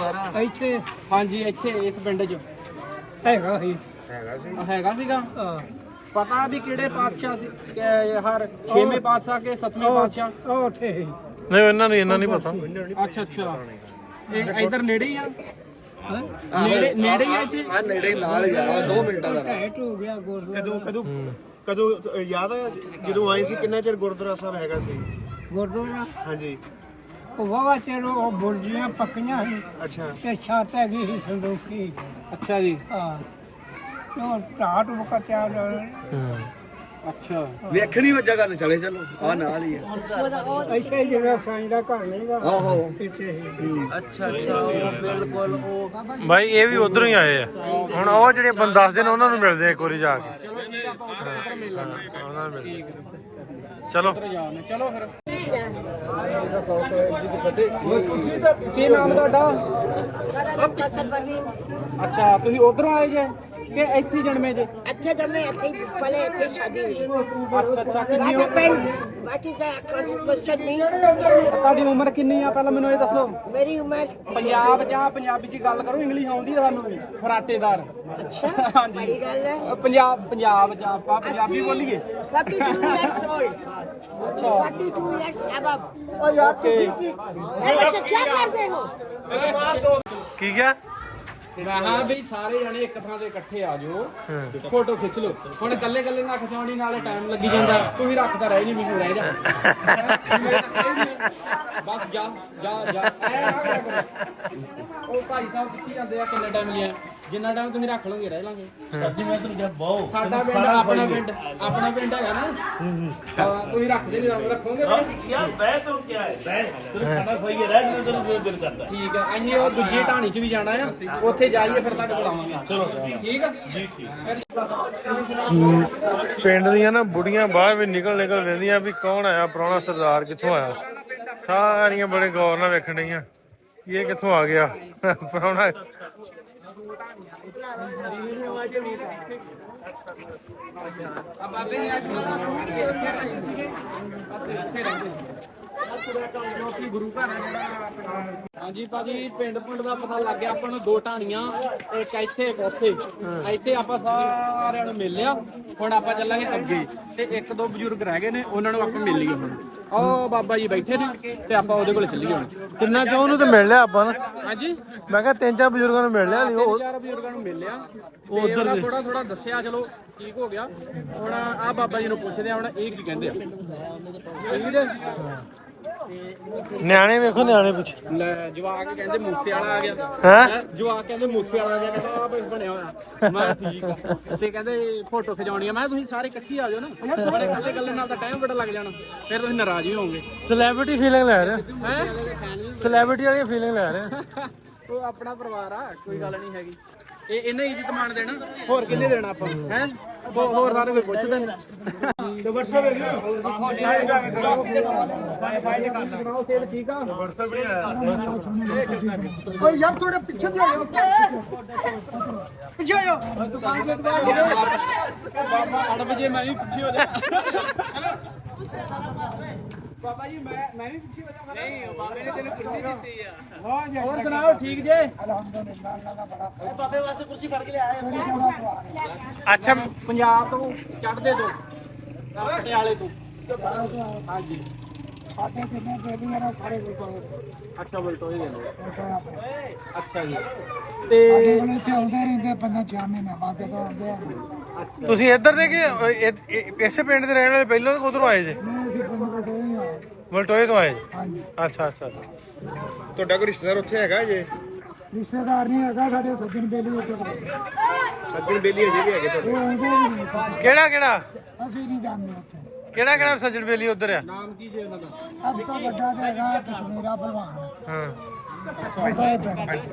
ਇੱਥੇ ਹਾਂਜੀ ਇੱਥੇ ਇਸ ਪਿੰਡ 'ਚ ਹੈਗਾ ਸੀ। ਹੈਗਾ ਸੀਗਾ। ਹਾਂ ਪਤਾ ਵੀ ਕਿਹੜੇ ਪਾਤਸ਼ਾਹ ਸੀ ਹਰ 6ਵੇਂ ਪਾਤਸ਼ਾਹ ਕੇ 7ਵੇਂ ਪਾਤਸ਼ਾਹ? ਉਹ ਉੱਥੇ ਸੀ। ਨਹੀਂ ਇਹਨਾਂ ਨਹੀਂ ਪਤਾ। ਅੱਛਾ ਅੱਛਾ ਇਹ ਇਧਰ ਨੇੜੇ ਹੀ ਆ? ਨੇੜੇ ਹੀ ਆ ਇੱਥੇ? ਨੇੜੇ ਨਾਲ ਹੀ ਆ 2 ਮਿੰਟਾਂ ਦਾ ਟੈਟ ਹੋ ਗਿਆ ਗੁਰਦੁਆਰਾ। ਕਦੋਂ ਯਾਦ ਹੈ ਜਦੋਂ ਆਏ ਸੀ ਕਿੰਨਾ ਚਿਰ ਗੁਰਦੁਆਰਾ ਸਾਹਿਬ ਹੈਗਾ ਸੀ? ਗੁਰਦੁਆਰਾ ਹਾਂਜੀ ਉਹ ਵਾਵਾ ਚਿਰ ਉਹ ਬੁਰਜੀਆਂ ਪੱਕੀਆਂ ਸੀ ਅੱਛਾ ਤੇ ਛੱਤ ਹੈਗੀ ਸੀ ਸੰਦੂਕੀ। ਅੱਛਾ ਜੀ। ਹਾਂ ਉਹ ਟਾਟ ਬਕਤਿਆ ਅੱਛਾ ਵੇਖਣੀ ਉਹ ਜਗ੍ਹਾ ਤੇ ਚਲੇ ਚਲੋ ਆ ਨਾਲ ਹੀ ਹੈ ਇੱਥੇ ਜਿਹੜਾ ਸਾਈਂ ਦਾ ਘਰ ਨਹੀਂਗਾ। ਆਹੋ ਇੱਥੇ ਹੀ। ਅੱਛਾ ਅੱਛਾ ਉਹ ਬਿਲਕੁਲ ਉਹ ਭਾਈ ਇਹ ਵੀ ਉਧਰੋਂ ਹੀ ਆਏ ਆ। ਹੁਣ ਉਹ ਜਿਹੜੇ ਬੰਦੇ ਦੱਸਦੇ ਨੇ ਉਹਨਾਂ ਨੂੰ ਮਿਲਦੇ ਆ ਇੱਕ ਵਾਰੀ ਜਾ ਕੇ। ਚਲੋ ਠੀਕ ਆ ਆਪਾਂ ਉੱਧਰ ਮਿਲ ਲਾਂਗੇ। ਉਹਨਾਂ ਨੂੰ ਮਿਲਦੇ। ਚਲੋ ਚਲੋ ਫਿਰ ਕੀ ਨਾਮ ਤੁਹਾਡਾ? ਅੱਛਾ ਤੁਸੀਂ ਉਧਰੋਂ ਆਏ ਜੇ ਕਿ ਇੱਥੇ ਜਨਮੇ ਜੇ? अच्छे जब मैं अच्छे पहले अच्छे शादी हुई ਅੱਛਾ ਅੱਛਾ ਕਿੰਨੀ What is that question me? ਤੁਹਾਡੀ ਉਮਰ ਕਿੰਨੀ ਆ ਪਹਿਲਾਂ ਮੈਨੂੰ ਇਹ ਦੱਸੋ। मेरी उम्र ਪੰਜਾਬ ਜਾਂ ਪੰਜਾਬੀ ਚ ਗੱਲ ਕਰੋ ਇੰਗਲਿਸ਼ ਆਉਂਦੀ ਆ ਸਾਨੂੰ ਫਰਾਟੇਦਾਰ। अच्छा ਹਾਂਜੀ बड़ी गल है। ਪੰਜਾਬ ਚ ਆਪਾਂ ਪੰਜਾਬੀ ਬੋਲੀਏ। 42 years old। अच्छा 42 years above। ਓ ਯਾਰ ਤੁਸੀਂ ਕੀ बच्चे क्या करते हो? ਕੀ ਗਿਆ? ਮੈਂ ਹਾਂ ਵੀ ਸਾਰੇ ਜਣੇ ਇੱਕ ਥਾਂ ਤੇ ਇਕੱਠੇ ਆ ਜਾਓ ਫੋਟੋ ਖਿੱਚ ਲਓ। ਹੁਣ ਇਕੱਲੇ ਇਕੱਲੇ ਨਾ ਖਿਚਾਉਣੀ ਨਾਲੇ ਟਾਈਮ ਲੱਗੀ ਜਾਂਦਾ। ਤੂੰ ਵੀ ਰੱਖਦਾ ਰਹਿ ਨਹੀਂ ਮੈਨੂੰ ਰਹਿ ਜਾ ਬਸ ਜਾ ਜਾ ਜਾ ਐ ਨਾ ਕਰਿਆ ਕਰੋ। ਉਹ ਭਾਈ ਸਾਹਿਬ ਪਿੱਛੇ ਜਾਂਦੇ ਆ ਕਿੰਨੇ ਟਾਈਮ ਲਿਆ ਜਿੰਨਾ ਟਾਈਮ ਤੁਸੀਂ ਰੱਖ ਲਓਗੇ ਰਹਿ ਲਾਂਗੇ। ਸਰਦੀ ਮੈਂ ਤੁਹਾਨੂੰ ਬਹੁਤ ਸਾਡਾ ਪਿੰਡ ਆਪਣਾ ਪਿੰਡ ਹੈਗਾ ਨਾ। ਹਾਂ ਤੁਸੀਂ ਰੱਖਦੇ ਨਹੀਂ ਰੱਖੋਗੇ ਯਾਰ ਬਹਿ ਤੋਂ ਕੀ ਹੈ ਬਹਿ ਤੈਨੂੰ ਖਾਣਾ ਸਹੀ ਹੈ ਰਹਿ ਜਿਵੇਂ ਤੈਨੂੰ ਦਿਲ ਕਰਦਾ। ਠੀਕ ਆ ਅਸੀਂ ਉਹ ਦੂਜੀ ਢਾਣੀ 'ਚ ਵੀ ਜਾਣਾ ਆ ਉੱਥੇ ਜਾਈਏ ਫਿਰ ਤੁਹਾਡੇ ਬੁਲਾਵਾਂਗੇ। ਚਲੋ ਠੀਕ ਆ ਜੀ ਠੀਕ। ਪਿੰਡ ਦੀਆਂ ਨਾ ਬੁੜੀਆਂ ਬਾਹਰ ਵੀ ਨਿਕਲ ਵੇਂਦੀਆਂ ਵੀ ਕੌਣ ਆਇਆ ਪ੍ਰਾਹੁਣਾ ਸਰਦਾਰ ਕਿੱਥੋਂ ਆਇਆ। ਸਾਰੀਆਂ ਬੜੇ ਗੌਰ ਨਾਲ ਵੇਖਣ ਡਈਆਂ ਇਹ ਕਿੱਥੋਂ ਆ ਗਿਆ ਪ੍ਰਾਹੁਣਾ। ਬਾਬੇ ਨੇ ਅੱਜ ਗੁਰੂ ਘਰ ਹਾਂਜੀ ਭਾਜੀ ਪਿੰਡ ਦਾ ਪਤਾ ਲੱਗ ਗਿਆ ਆਪਾਂ ਨੂੰ 2 ਢਾਣੀਆਂ ਇੱਕ ਇੱਥੇ ਇੱਕ ਉੱਥੇ। ਇੱਥੇ ਆਪਾਂ ਸਾਰਿਆਂ ਨੂੰ ਮਿਲ ਲਿਆ। ਹੁਣ ਆਪਾਂ ਚੱਲਾਂਗੇ ਅੱਗੇ ਤੇ 1-2 ਬਜ਼ੁਰਗ ਰਹਿ ਗਏ ਨੇ ਉਹਨਾਂ ਨੂੰ ਆਪਾਂ ਮਿਲ ਲਈਏ। ਹੁਣ ਉਹ ਬਾਬਾ ਜੀ ਬੈਠੇ ਨੇ ਤੇ ਆਪਾਂ ਉਹਦੇ ਕੋਲ ਚੱਲੀਏ ਹੁਣ। ਕਿੰਨਾ ਚ ਉਹਨੂੰ ਤੇ ਮਿਲ ਲਿਆ ਆਪਾਂ ਨਾ। ਹਾਂਜੀ ਮੈਂ ਕਿਹਾ 3-4 ਬਜ਼ੁਰਗਾਂ ਨੂੰ ਮਿਲ ਲਿਆ। ਉਹ 4 ਬਜ਼ੁਰਗਾਂ ਨੂੰ ਮਿਲ ਲਿਆ। ਉਹ ਉਧਰ ਥੋੜਾ ਦੱਸਿਆ ਚਲੋ ਠੀਕ ਹੋ ਗਿਆ। ਹੁਣ ਆ ਬਾਬਾ ਜੀ ਨੂੰ ਪੁੱਛਦੇ ਆ ਹੁਣ ਇਹ ਕੀ ਕਹਿੰਦੇ ਆ। ਨਿਆਣੇ ਵੇਖੋ ਨਿਆਣੇ ਪਿੱਛੇ ਲੈ ਜਵਾਕ ਕਹਿੰਦੇ ਮੂਸੇ ਵਾਲਾ ਆ ਗਿਆ। ਹੈ ਜਵਾਕ ਕਹਿੰਦੇ ਮੂਸੇ ਵਾਲਾ ਆ ਗਿਆ। ਕਹਿੰਦਾ ਆ ਬਣਿਆ ਹੋਇਆ। ਮੈਂ ਠੀਕ ਆ। ਤੁਸੀਂ ਕਹਿੰਦੇ ਫੋਟੋ ਖਿਚਾਉਣੀ ਆ। ਮੈਂ ਤੁਸੀਂ ਸਾਰੇ ਇਕੱਠੇ ਆ ਜਾਓ ਨਾ। ਬੜੇ ਇਕੱਲੇ ਨਾਲ ਤਾਂ ਟਾਈਮ ਬੜਾ ਲੱਗ ਜਾਣਾ ਫਿਰ ਤੁਸੀਂ ਨਾਰਾਜ਼ ਵੀ ਹੋਵੋਗੇ। ਸੈਲੇਬ੍ਰਿਟੀ ਫੀਲਿੰਗ ਲੈ ਰਹੇ ਹੈ ਸੈਲੇਬ੍ਰਿਟੀ ਵਾਲੀ ਫੀਲਿੰਗ ਲੈ ਰਹੇ। ਉਹ ਆਪਣਾ ਪਰਿਵਾਰ ਆ ਕੋਈ ਗੱਲ ਨਹੀਂ ਹੈਗੀ। ਇਹ ਇਹਨੇ ਇੱਜ਼ਤ ਮਾਣ ਦੇਣਾ ਹੋਰ ਕਿੰਨੇ ਦੇਣਾ ਆਪਾਂ ਹੈ ਹੋਰ ਸਾਰੇ ਕੋਈ ਪੁੱਛਦਾ ਨਹੀਂ। ਤੇ WhatsApp ਹੈ ਸੇਲ ਠੀਕ ਆ। ਓਏ ਯਾਰ ਥੋੜਾ ਪਿੱਛੇ ਦੀ ਆਓ ਪਿੱਛੇ ਆਓ ਬਾਬਾ 8 ਵਜੇ ਮੈਂ ਵੀ ਪਿੱਛੇ ਹੋ ਜਾ। ਬਾਬਾ ਜੀ ਮੈਂ ਵੀ ਪਿੱਛੇ ਹੋ ਜਾਵਾਂਗਾ। ਨਹੀਂ ਬਾਬੇ ਨੇ ਤੈਨੂੰ ਕੁਰਸੀ ਦਿੱਤੀ ਆ। ਹੋਰ ਸੁਣਾਓ ਠੀਕ ਜੇ? ਬਾਬੇ ਵਾਸਤੇ ਕੁਰਸੀ ਫੜ ਕੇ ਲਿਆਏ। ਅੱਛਾ ਪੰਜਾਬ ਤੋਂ ਚੜ੍ਹਦੇ ਤੋਂ ਪਟਿਆਲੇ ਤੋਂ ਹਾਂਜੀ ਸਾਡੇ ਕਿੰਨੇ ਬੇਲੀਆਂ ਨੇ ਸਾਰੇ ਅੱਛਾ ਬਲਟੋਏ ਦੇ ਅੱਛਾ ਜੀ ਤੇ ਇੱਥੇ ਆਉਂਦੇ ਰਹਿੰਦੇ 5-6 ਮਹੀਨੇ ਬਾਅਦ ਜਦੋਂ ਆਉਂਦੇ ਆ। ਤੁਸੀਂ ਇੱਧਰ ਦੇ ਕਿ ਇਸੇ ਪਿੰਡ ਦੇ ਰਹਿਣ ਵਾਲੇ ਪਹਿਲਾਂ ਉਧਰੋਂ ਆਏ ਜੇ? ਅਸੀਂ ਪਿੰਡ ਕੋਲ ਹੀ ਆ। ਵਲਟੋਏ ਤੋਂ ਆਏ? ਹਾਂਜੀ ਅੱਛਾ ਤੁਹਾਡਾ ਕੋਈ ਰਿਸ਼ਤੇਦਾਰ ਉੱਥੇ ਹੈਗਾ ਜੇ? ਰਿਸ਼ਤੇਦਾਰ ਨਹੀਂ ਹੈਗਾ ਸਾਡੇ ਸੱਜਣ ਬੇਲੀ ਉੱਤੇ ਸੱਜਣ ਬੇਲੀ ਅਜੇ ਵੀ ਹੈਗੇ ਤੁਹਾਡੇ? ਉਹ ਆਉਂਦੇ ਵੀ ਨਹੀਂ। ਕਿਹੜਾ ਅਸੀਂ ਨਹੀਂ ਜਾਂਦੇ ਉੱਥੇ। ਕਿਹੜਾ ਕਿਹੜਾ ਸੱਜਣ ਬੇਲੀ ਉਧਰ ਆ? ਨਾਮ ਕੀ ਜੀ ਉਹਨਾਂ ਦਾ? ਸਭ ਤੋਂ ਵੱਡਾ ਤੇ ਹੈਗਾ ਕਸ਼ਮੀਰਾ ਭਲਵਾਨ ਹਾਂ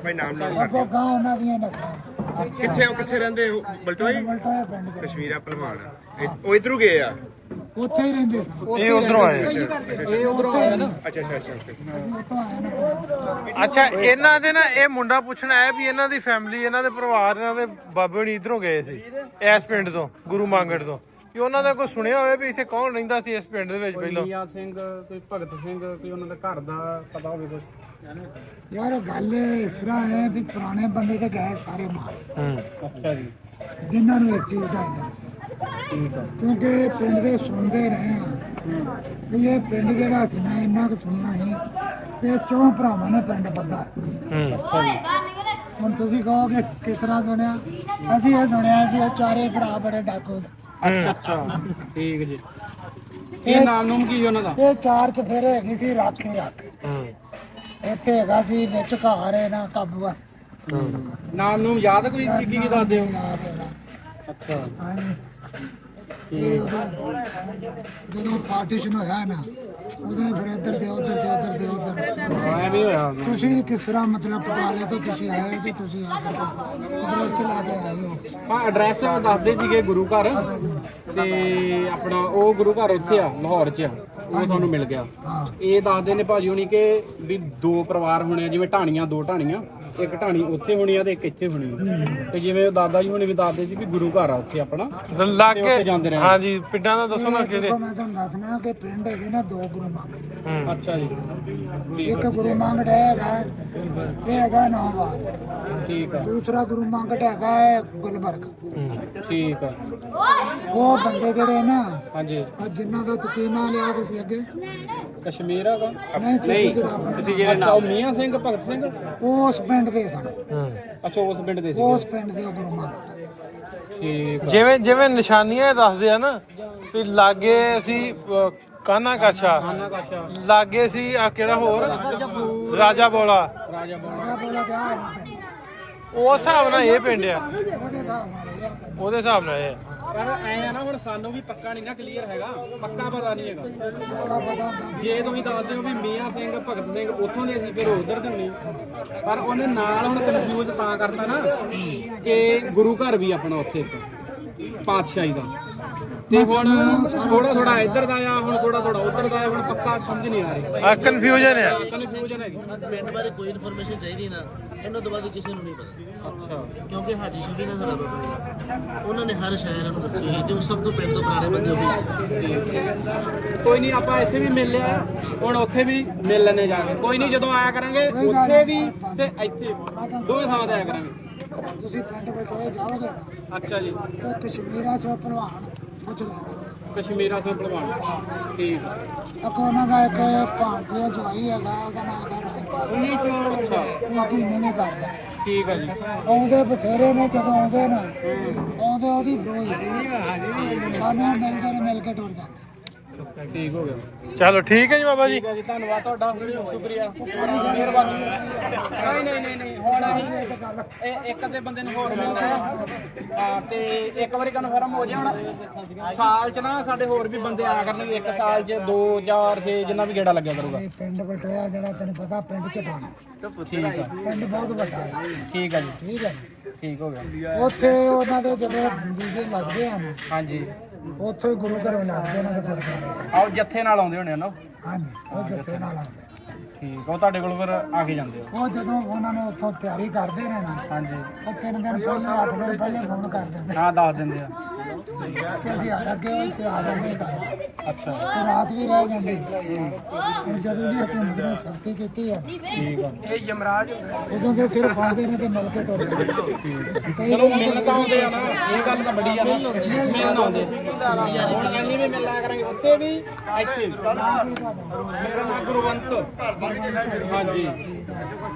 ਭਾਈ ਨਾਮ ਲਓ ਅੱਗੋਂ ਗਾਂ ਉਹਨਾਂ ਦੀਆਂ ਨਸਲਾਂ ਕਿੱਥੇ ਰਹਿੰਦੇ ਹੋ ਬਲਟੋਈ ਮਲਟੋਏ ਪਿੰਡ ਦੇ ਕਸ਼ਮੀਰਾ ਪਹਿਲਵਾਨ ਉਹ ਇਧਰੋਂ ਗਏ ਆ ਉੱਥੇ ਹੀ ਰਹਿੰਦੇ ਇਹ ਉਧਰੋਂ ਆਏ ਇਹ ਉਧਰੋਂ ਆਇਆ ਨਾ। ਅੱਛਾ ਅਸੀਂ ਉੱਥੋਂ ਆਏ ਨਾ ਅੱਛਾ ਇਹਨਾਂ ਦੇ ਨਾ ਇਹ ਮੁੰਡਾ ਪੁੱਛਣ ਆਇਆ ਵੀ ਇਹਨਾਂ ਦੀ ਫੈਮਿਲੀ ਇਹਨਾਂ ਦੇ ਪਰਿਵਾਰ ਇਹਨਾਂ ਦੇ ਬਾਬੇ ਹੁਣੀ ਇਧਰੋਂ ਗਏ ਸੀ ਇਸ ਪਿੰਡ ਤੋਂ ਗੁਰੂ ਮੰਗੜ ਤੋਂ ਕਿ ਉਹਨਾਂ ਦਾ ਕੋਈ ਸੁਣਿਆ ਹੋਵੇ ਵੀ ਇੱਥੇ ਕੌਣ ਰਹਿੰਦਾ ਸੀ ਇਸ ਪਿੰਡ ਦੇ ਵਿੱਚ ਪਹਿਲਾਂ? ਮੀਆਂ ਸਿੰਘ, ਕੋਈ ਭਗਤ ਸਿੰਘ, ਕੋਈ ਉਹਨਾਂ ਦੇ ਘਰ ਦਾ ਪਤਾ ਹੋਵੇ ਕੁਝ? ਯਾਰ ਗੱਲ ਇਸ ਤਰ੍ਹਾਂ ਹੈ ਵੀ ਪੁਰਾਣੇ ਬੰਦੇ ਤੇ ਗਏ ਸਾਰੇ ਮਾਰ ਅੱਛਾ ਜੀ, ਜਿਨ੍ਹਾਂ ਨੂੰ ਇੱਕ ਚੀਜ਼ ਦਾ ਇੰਨਾ ਸੀ ਠੀਕ ਆ। ਕਿਉਂਕਿ ਪਿੰਡ ਦੇ ਸੁਣਦੇ ਰਹੇ ਆ ਵੀ ਇਹ ਪਿੰਡ ਜਿਹੜਾ ਸੀ ਨਾ ਇੰਨਾ ਕੁ ਸੁਣਿਆ ਸੀ ਇਹ 4 ਭਰਾਵਾਂ ਨੇ ਪਿੰਡ ਬੱਧਾ ਅੱਛਾ ਜੀ, ਹੁਣ ਤੁਸੀਂ ਕਹੋਗੇ ਕਿਸ ਤਰ੍ਹਾਂ ਸੁਣਿਆ, ਅਸੀਂ ਇਹ ਸੁਣਿਆ ਵੀ ਇਹ ਚਾਰੇ ਭਰਾ ਬੜੇ ਡਾਕੂ ਸੀ। ਅੱਛਾ ਠੀਕ ਜੀ। ਇਹ ਨਾਮ ਨੂਮ ਕੀ ਜੀ ਉਹਨਾਂ ਦਾ? ਇਹ 4 ਚਫੇਰੇ ਹੈਗੀ ਸੀ ਰੱਖ ਹੀ ਰੱਖ ਇੱਥੇ ਹੈਗਾ ਸੀ ਵਿੱਚ ਘਰ ਹੈ ਨਾ ਕਾਬੂਆ ਨਾਮ ਨੂਮ ਯਾਦ ਕੋਈ ਕੀ ਦੱਸ ਦਿਓ? ਯਾਦ ਹੈਗਾ। ਅੱਛਾ ਹਾਂਜੀ। ਇਹ ਜਦੋਂ ਪਾਰਟੀਸ਼ਨ ਹੋਇਆ ਨਾ ਉਦੋਂ ਹੀ ਫਿਰ ਇੱਧਰ ਦੇ ਉੱਧਰ ਐ ਵੀ ਹੋਇਆ। ਤੁਸੀਂ ਕਿਸ ਤਰ੍ਹਾਂ ਮਤਲਬ ਪਟਿਆਲੇ ਤੋਂ ਤੁਸੀਂ ਆਏ ਹੋ ਤੇ ਤੁਸੀਂ ਆ ਕੇ ਐਡਰੈਸ ਲਾ ਕੇ ਆਏ ਹੋ। ਹਾਂ ਐਡਰੈਸ ਦੱਸਦੇ ਸੀਗੇ ਗੁਰੂ ਘਰ, ਤੇ ਆਪਣਾ ਉਹ ਗੁਰੂ ਘਰ ਉੱਥੇ ਆ ਲਾਹੌਰ 'ਚ ਆ, ਉਹ ਤੁਹਾਨੂੰ ਮਿਲ ਗਿਆ। ਇਹ ਦੱਸਦੇ ਨੇ ਭਾਜੀ ਹੁਣੀ ਕਿ ਵੀ 2 ਪਰਿਵਾਰ ਹੋਣੇ ਆ, ਜਿਵੇਂ ਢਾਣੀਆਂ 2 ਢਾਣੀਆਂ, ਇੱਕ ਢਾਣੀ ਉੱਥੇ ਹੋਣੀ ਆ ਤੇ ਇੱਕ ਇੱਥੇ ਹੋਣੀ ਆ। ਤੇ ਜਿਵੇਂ ਦਾਦਾ ਜੀ ਹੁਣੀ ਵੀ ਦੱਸਦੇ ਸੀ ਵੀ ਗੁਰੂ ਘਰ ਆ ਉੱਥੇ ਆਪਣਾ ਲੱਗ ਤੇ ਉੱਥੇ ਕੇ ਜਾਂਦੇ ਰਹੇ। ਹਾਂਜੀ ਪਿੰਡਾਂ ਦਾ ਦੱਸੋ ਨਾ ਕਿਹੜੇ? ਦੇਖੋ ਮੈਂ ਤੁਹਾਨੂੰ ਦੱਸਣਾ ਕਿ ਪਿੰਡ ਹੈਗੇ ਨਾ 2 ਗੁਰੂ ਮੰਗ, ਅੱਛਾ ਜੀ, ਇੱਕ ਗੁਰੂ ਮੰਗੜ ਹੈਗਾ ਇਹ ਹੈਗਾ ਨਾਮਵਾਰ, ਠੀਕ ਆ, ਦੂਸਰਾ ਗੁਰੂ ਮੰਗੜ ਹੈਗਾ ਹੈ ਗੁਲਬਰਗ। ਠੀਕ ਆ, ਉਹ ਬੰਦੇ ਜਿਹੜੇ ਨਾ ਹਾਂਜੀ। ਆਹ ਜਿਨ੍ਹਾਂ ਦਾ ਤੁਸੀਂ ਨਾਂ ਲਿਆ ਤੁਸੀਂ ਅੱਗੇ ਕਸ਼ਮੀਰ ਆ ਦਾ? ਨਹੀਂ ਤੁਸੀਂ ਜਿਹੜੇ ਨਾਮ ਮੀਆਂ ਸਿੰਘ, ਭਗਤ ਸਿੰਘ, ਉਸ ਪਿੰਡ ਦੇ ਸਨ, ਅੱਛਾ ਉਸ ਪਿੰਡ ਦੇ ਸੀ। ਉਸ ਪਿੰਡ ਦੇ ਉਹ ਗੁਰੂ ਮੰਗੜ। ਠੀਕ ਆ, ਜਿਵੇਂ ਜਿਵੇਂ ਨਿਸ਼ਾਨੀਆਂ ਦੱਸਦੇ ਆ ਨਾ ਵੀ ਲਾਗੇ ਅਸੀਂ ਕਾਨਾ ਕਾਸ਼ਾ ਕਾਸ਼ਾ, ਲਾਗੇ ਸੀ ਆ ਕਿਹੜਾ ਹੋਰ ਰਾਜਾ ਬੋਲਾ, ਰਾਜਾ ਬਣਾ। ਆਹ ਬੋਲਾ ਕਿਆ ਹੈ ਉਸ ਹਿਸਾਬ ਨਾਲ ਇਹ ਪਿੰਡ ਆ, ਉਹਦੇ ਹਿਸਾਬ ਨਾਲ ਇਹ ਆ। ਉਹਦੇ ਹਿਸਾਬ ਨਾਲ ਇਹ ਪਰ ਐ ਆ ਨਾ ਹੁਣ ਸਾਨੂੰ ਵੀ ਪੱਕਾ ਨਹੀਂ ਨਾ ਕਲੀਅਰ ਹੈਗਾ, ਪੱਕਾ ਪਤਾ ਨਹੀਂ ਹੈਗਾ। ਪੱਕਾ ਪਤਾ ਹੁੰਦਾ। ਜੇ ਤੁਸੀਂ ਦੱਸਦੇ ਹੋ ਵੀ ਮੀਆਂ ਸਿੰਘ, ਭਗਤ ਸਿੰਘ ਉੱਥੋਂ ਦੇ ਅਸੀਂ ਫਿਰ ਉਧਰ ਦੇ ਨਹੀਂ, ਪਰ ਉਹਨੇ ਨਾਲ ਹੁਣ ਕਨਫਿਊਜ਼ ਤਾਂ ਕਰਤਾ ਨਾ ਕਿ ਗੁਰੂ ਘਰ ਵੀ ਆਪਣਾ ਉੱਥੇ ਇੱਕ ਪਾਤਸ਼ਾਹੀ ਦਾ, ਤੇ ਹੁਣ ਥੋੜਾ ਥੋੜਾ ਇੱਧਰ ਦਾ ਆ, ਹੁਣ ਥੋੜਾ ਥੋੜਾ ਉੱਧਰ ਦਾ ਆ, ਹੁਣ ਪੱਕਾ ਸਮਝ ਨਹੀਂ ਆ ਰਹੀ, ਆ ਕਨਫਿਊਜ਼ਨ ਆ। ਕਨਫਿਊਜ਼ਨ ਹੈਗੀ। ਪਿੰਡ ਬਾਰੇ ਕੋਈ ਇਨਫੋਰਮੇਸ਼ਨ ਚਾਹੀਦੀ ਨਾ, ਇਹਨਾਂ ਤੋਂ ਬਾਅਦ ਕਿਸੇ ਨੂੰ ਨਹੀਂ ਪਤਾ, ਅੱਛਾ ਕਿਉਂਕਿ ਹਾਜੀ ਸ਼ੁਰੀ ਨਾਲ ਸਾਡਾ ਬਾਬਾ ਉਹਨਾਂ ਨੇ ਹਰ ਸ਼ਹਿਰ ਨੂੰ ਦੱਸੀ ਹੈ ਤੇ ਉਹ ਸਭ ਤੋਂ ਪਿੰਡ ਤੋਂ ਪੁਰਾਣੇ ਬੰਦੇ ਹੋਏ ਕੋਈ ਨਹੀਂ, ਆਪਾਂ ਇੱਥੇ ਵੀ ਮਿਲ ਲਿਆ, ਹੁਣ ਉੱਥੇ ਵੀ ਮਿਲ ਲੈਣੇ ਜਾ ਕੇ। ਕੋਈ ਨਹੀਂ, ਜਦੋਂ ਆਇਆ ਕਰਾਂਗੇ ਉੱਥੇ ਵੀ ਤੇ ਇੱਥੇ ਵੀ, ਦੋਵੇਂ ਥਾਂ ਤੇ ਆਇਆ ਕਰਾਂਗੇ। ਤੁਸੀਂ ਪਿੰਡ ਬਟੋਏ ਜਾਓਗੇ ਨਾ ਅੱਛਾ ਜੀ, ਤਾਂ ਕਸ਼ਮੀਰਾ ਸੇ ਭਲਵਾਨ ਪੁੱਛ ਲੈਣਾ। ਕਸ਼ਮੀਰਾ ਤੋਂ ਭਲਵਾਨ, ਠੀਕ ਆ। ਅੱਗੋਂ ਉਹਨਾਂ ਦਾ ਇੱਕ ਭਾਂਡੇ ਜਵਾਈ ਹੈਗਾ, ਉਹਦਾ ਨਾਮ ਹੈਗਾ ਰੋਹਿਤ ਸਿੰਘ। ਅੱਛਾ ਉਹ ਕੀ ਨਹੀਂ ਕਰਦਾ, ਠੀਕ ਆ ਜੀ, ਆਉਂਦੇ ਬਥੇਰੇ ਨੇ, ਜਦੋਂ ਆਉਂਦੇ ਨਾ ਆਉਂਦੇ ਉਹਦੀ ਰੋਜ਼ ਸਾਨੂੰ ਮਿਲਦੇ ਨੇ, ਮਿਲ ਕੇ ਟੁਰ ਜਾਂਦੇ। ਠੀਕ ਹੋ ਗਿਆ। ਚਲੋ ਠੀਕ ਹੈ ਜੀ ਬਾਬਾ ਜੀ। ਠੀਕ ਹੈ ਜੀ, ਧੰਨਵਾਦ ਤੁਹਾਡਾ, ਸ਼ੁਕਰੀਆ, ਮਿਹਰਬਾਨੀ। ਨਹੀਂ ਹੁਣ ਅਸੀਂ ਇਹ ਇੱਕ ਅੱਧੇ ਬੰਦੇ ਨੂੰ ਹੋਰ ਮਿਲਦਾ ਹਾਂ, ਤੇ ਇੱਕ ਵਾਰੀ ਕਨਫਰਮ ਹੋ ਜਾਏ। ਹੁਣ ਸਾਲ ਚ ਨਾ ਸਾਡੇ ਹੋਰ ਵੀ ਬੰਦੇ ਆਇਆ ਕਰਨਗੇ, 1 ਸਾਲ ਚ 2 4 6 ਜਿੰਨਾ ਵੀ ਗੇੜਾ ਲੱਗਿਆ ਕਰੂਗਾ। ਇਹ ਪਿੰਡ ਬਟੋਇਆ ਜਿਹੜਾ ਤੈਨੂੰ ਪਤਾ ਪਿੰਡ ਚ ਟਾਣਾ, ਠੀਕ ਆ, ਪਿੰਡ ਬਹੁਤ ਵੱਡਾ ਹੈ। ਠੀਕ ਆ ਜੀ, ਠੀਕ ਹੈ, ਠੀਕ ਹੋ ਗਿਆ। ਉੱਥੇ ਉਹਨਾਂ ਦੇ ਜਦੋਂ ਵੀਜ਼ੇ ਲੱਗਦੇ ਆ ਨਾ, ਹਾਂਜੀ, ਉੱਥੇ ਗੁਰੂ ਘਰੋਂ ਲੱਗਦੇ ਉਹਨਾਂ ਦੇ ਗੁਰਦੁਆਰੇ। ਆਓ ਜੱਥੇ ਨਾਲ ਆਉਂਦੇ ਹੋਣੇ ਨਾ? ਹਾਂਜੀ, ਉਹ ਜੱਸੇ ਨਾਲ ਆਉਂਦੇ। ਠੀਕ, ਉਹ ਤੁਹਾਡੇ ਕੋਲ ਫਿਰ ਆ ਕੇ ਜਾਂਦੇ ਹੋ? ਉਹ ਜਦੋਂ ਉਹਨਾਂ ਨੇ ਉੱਥੋਂ ਤਿਆਰੀ ਕਰਦੇ ਨੇ ਨਾ, ਹਾਂਜੀ, ਉਹ 3 ਦਿਨ ਪਹਿਲਾਂ 8 ਦਿਨ ਪਹਿਲੇ ਫੋਨ ਕਰ ਦਿੰਦੇ ਹਾਂ ਦੱਸ ਦਿੰਦੇ ਆ। ਕਿ ਅਸੀਂ ਆ ਅੱਗੇ ਇੱਥੇ ਆ ਜਾਂਦੇ ਘਰ। ਅੱਛਾ ਤੇ ਰਾਤ ਵੀ ਰਹਿ ਜਾਂਦੀ। ਹੁਣ ਜਦੋਂ ਦੀ ਹਕੂਮਤ ਨੇ ਸਖਤੀ ਕੀਤੀ ਹੈ, ਠੀਕ ਆ। ਇਹ ਯਮਰਾਜ ਉਦੋਂ ਦੇ ਸਿਰਫ ਆਉਂਦੇ ਨੇ ਤੇ ਮਿਲ ਕੇ ਟੁਰ ਜਾਂਦੇ। ਚਲੋ ਮਿਲਣ ਤਾਂ ਆਉਂਦੇ ਆ ਨਾ, ਇਹ ਗੱਲ ਤਾਂ ਬੜੀ ਆ ਨਾ, ਮਿਲਣ ਆਉਂਦੇ। ਹੁਣ ਐਨੀ ਵੀ ਮਿਲ ਲਿਆ ਕਰਾਂਗੇ, ਉੱਥੇ ਵੀ ਇੱਥੇ ਵੀ। ਮੇਰਾ ਨਾਮ ਗੁਰਵੰਤ, ਹਾਂਜੀ,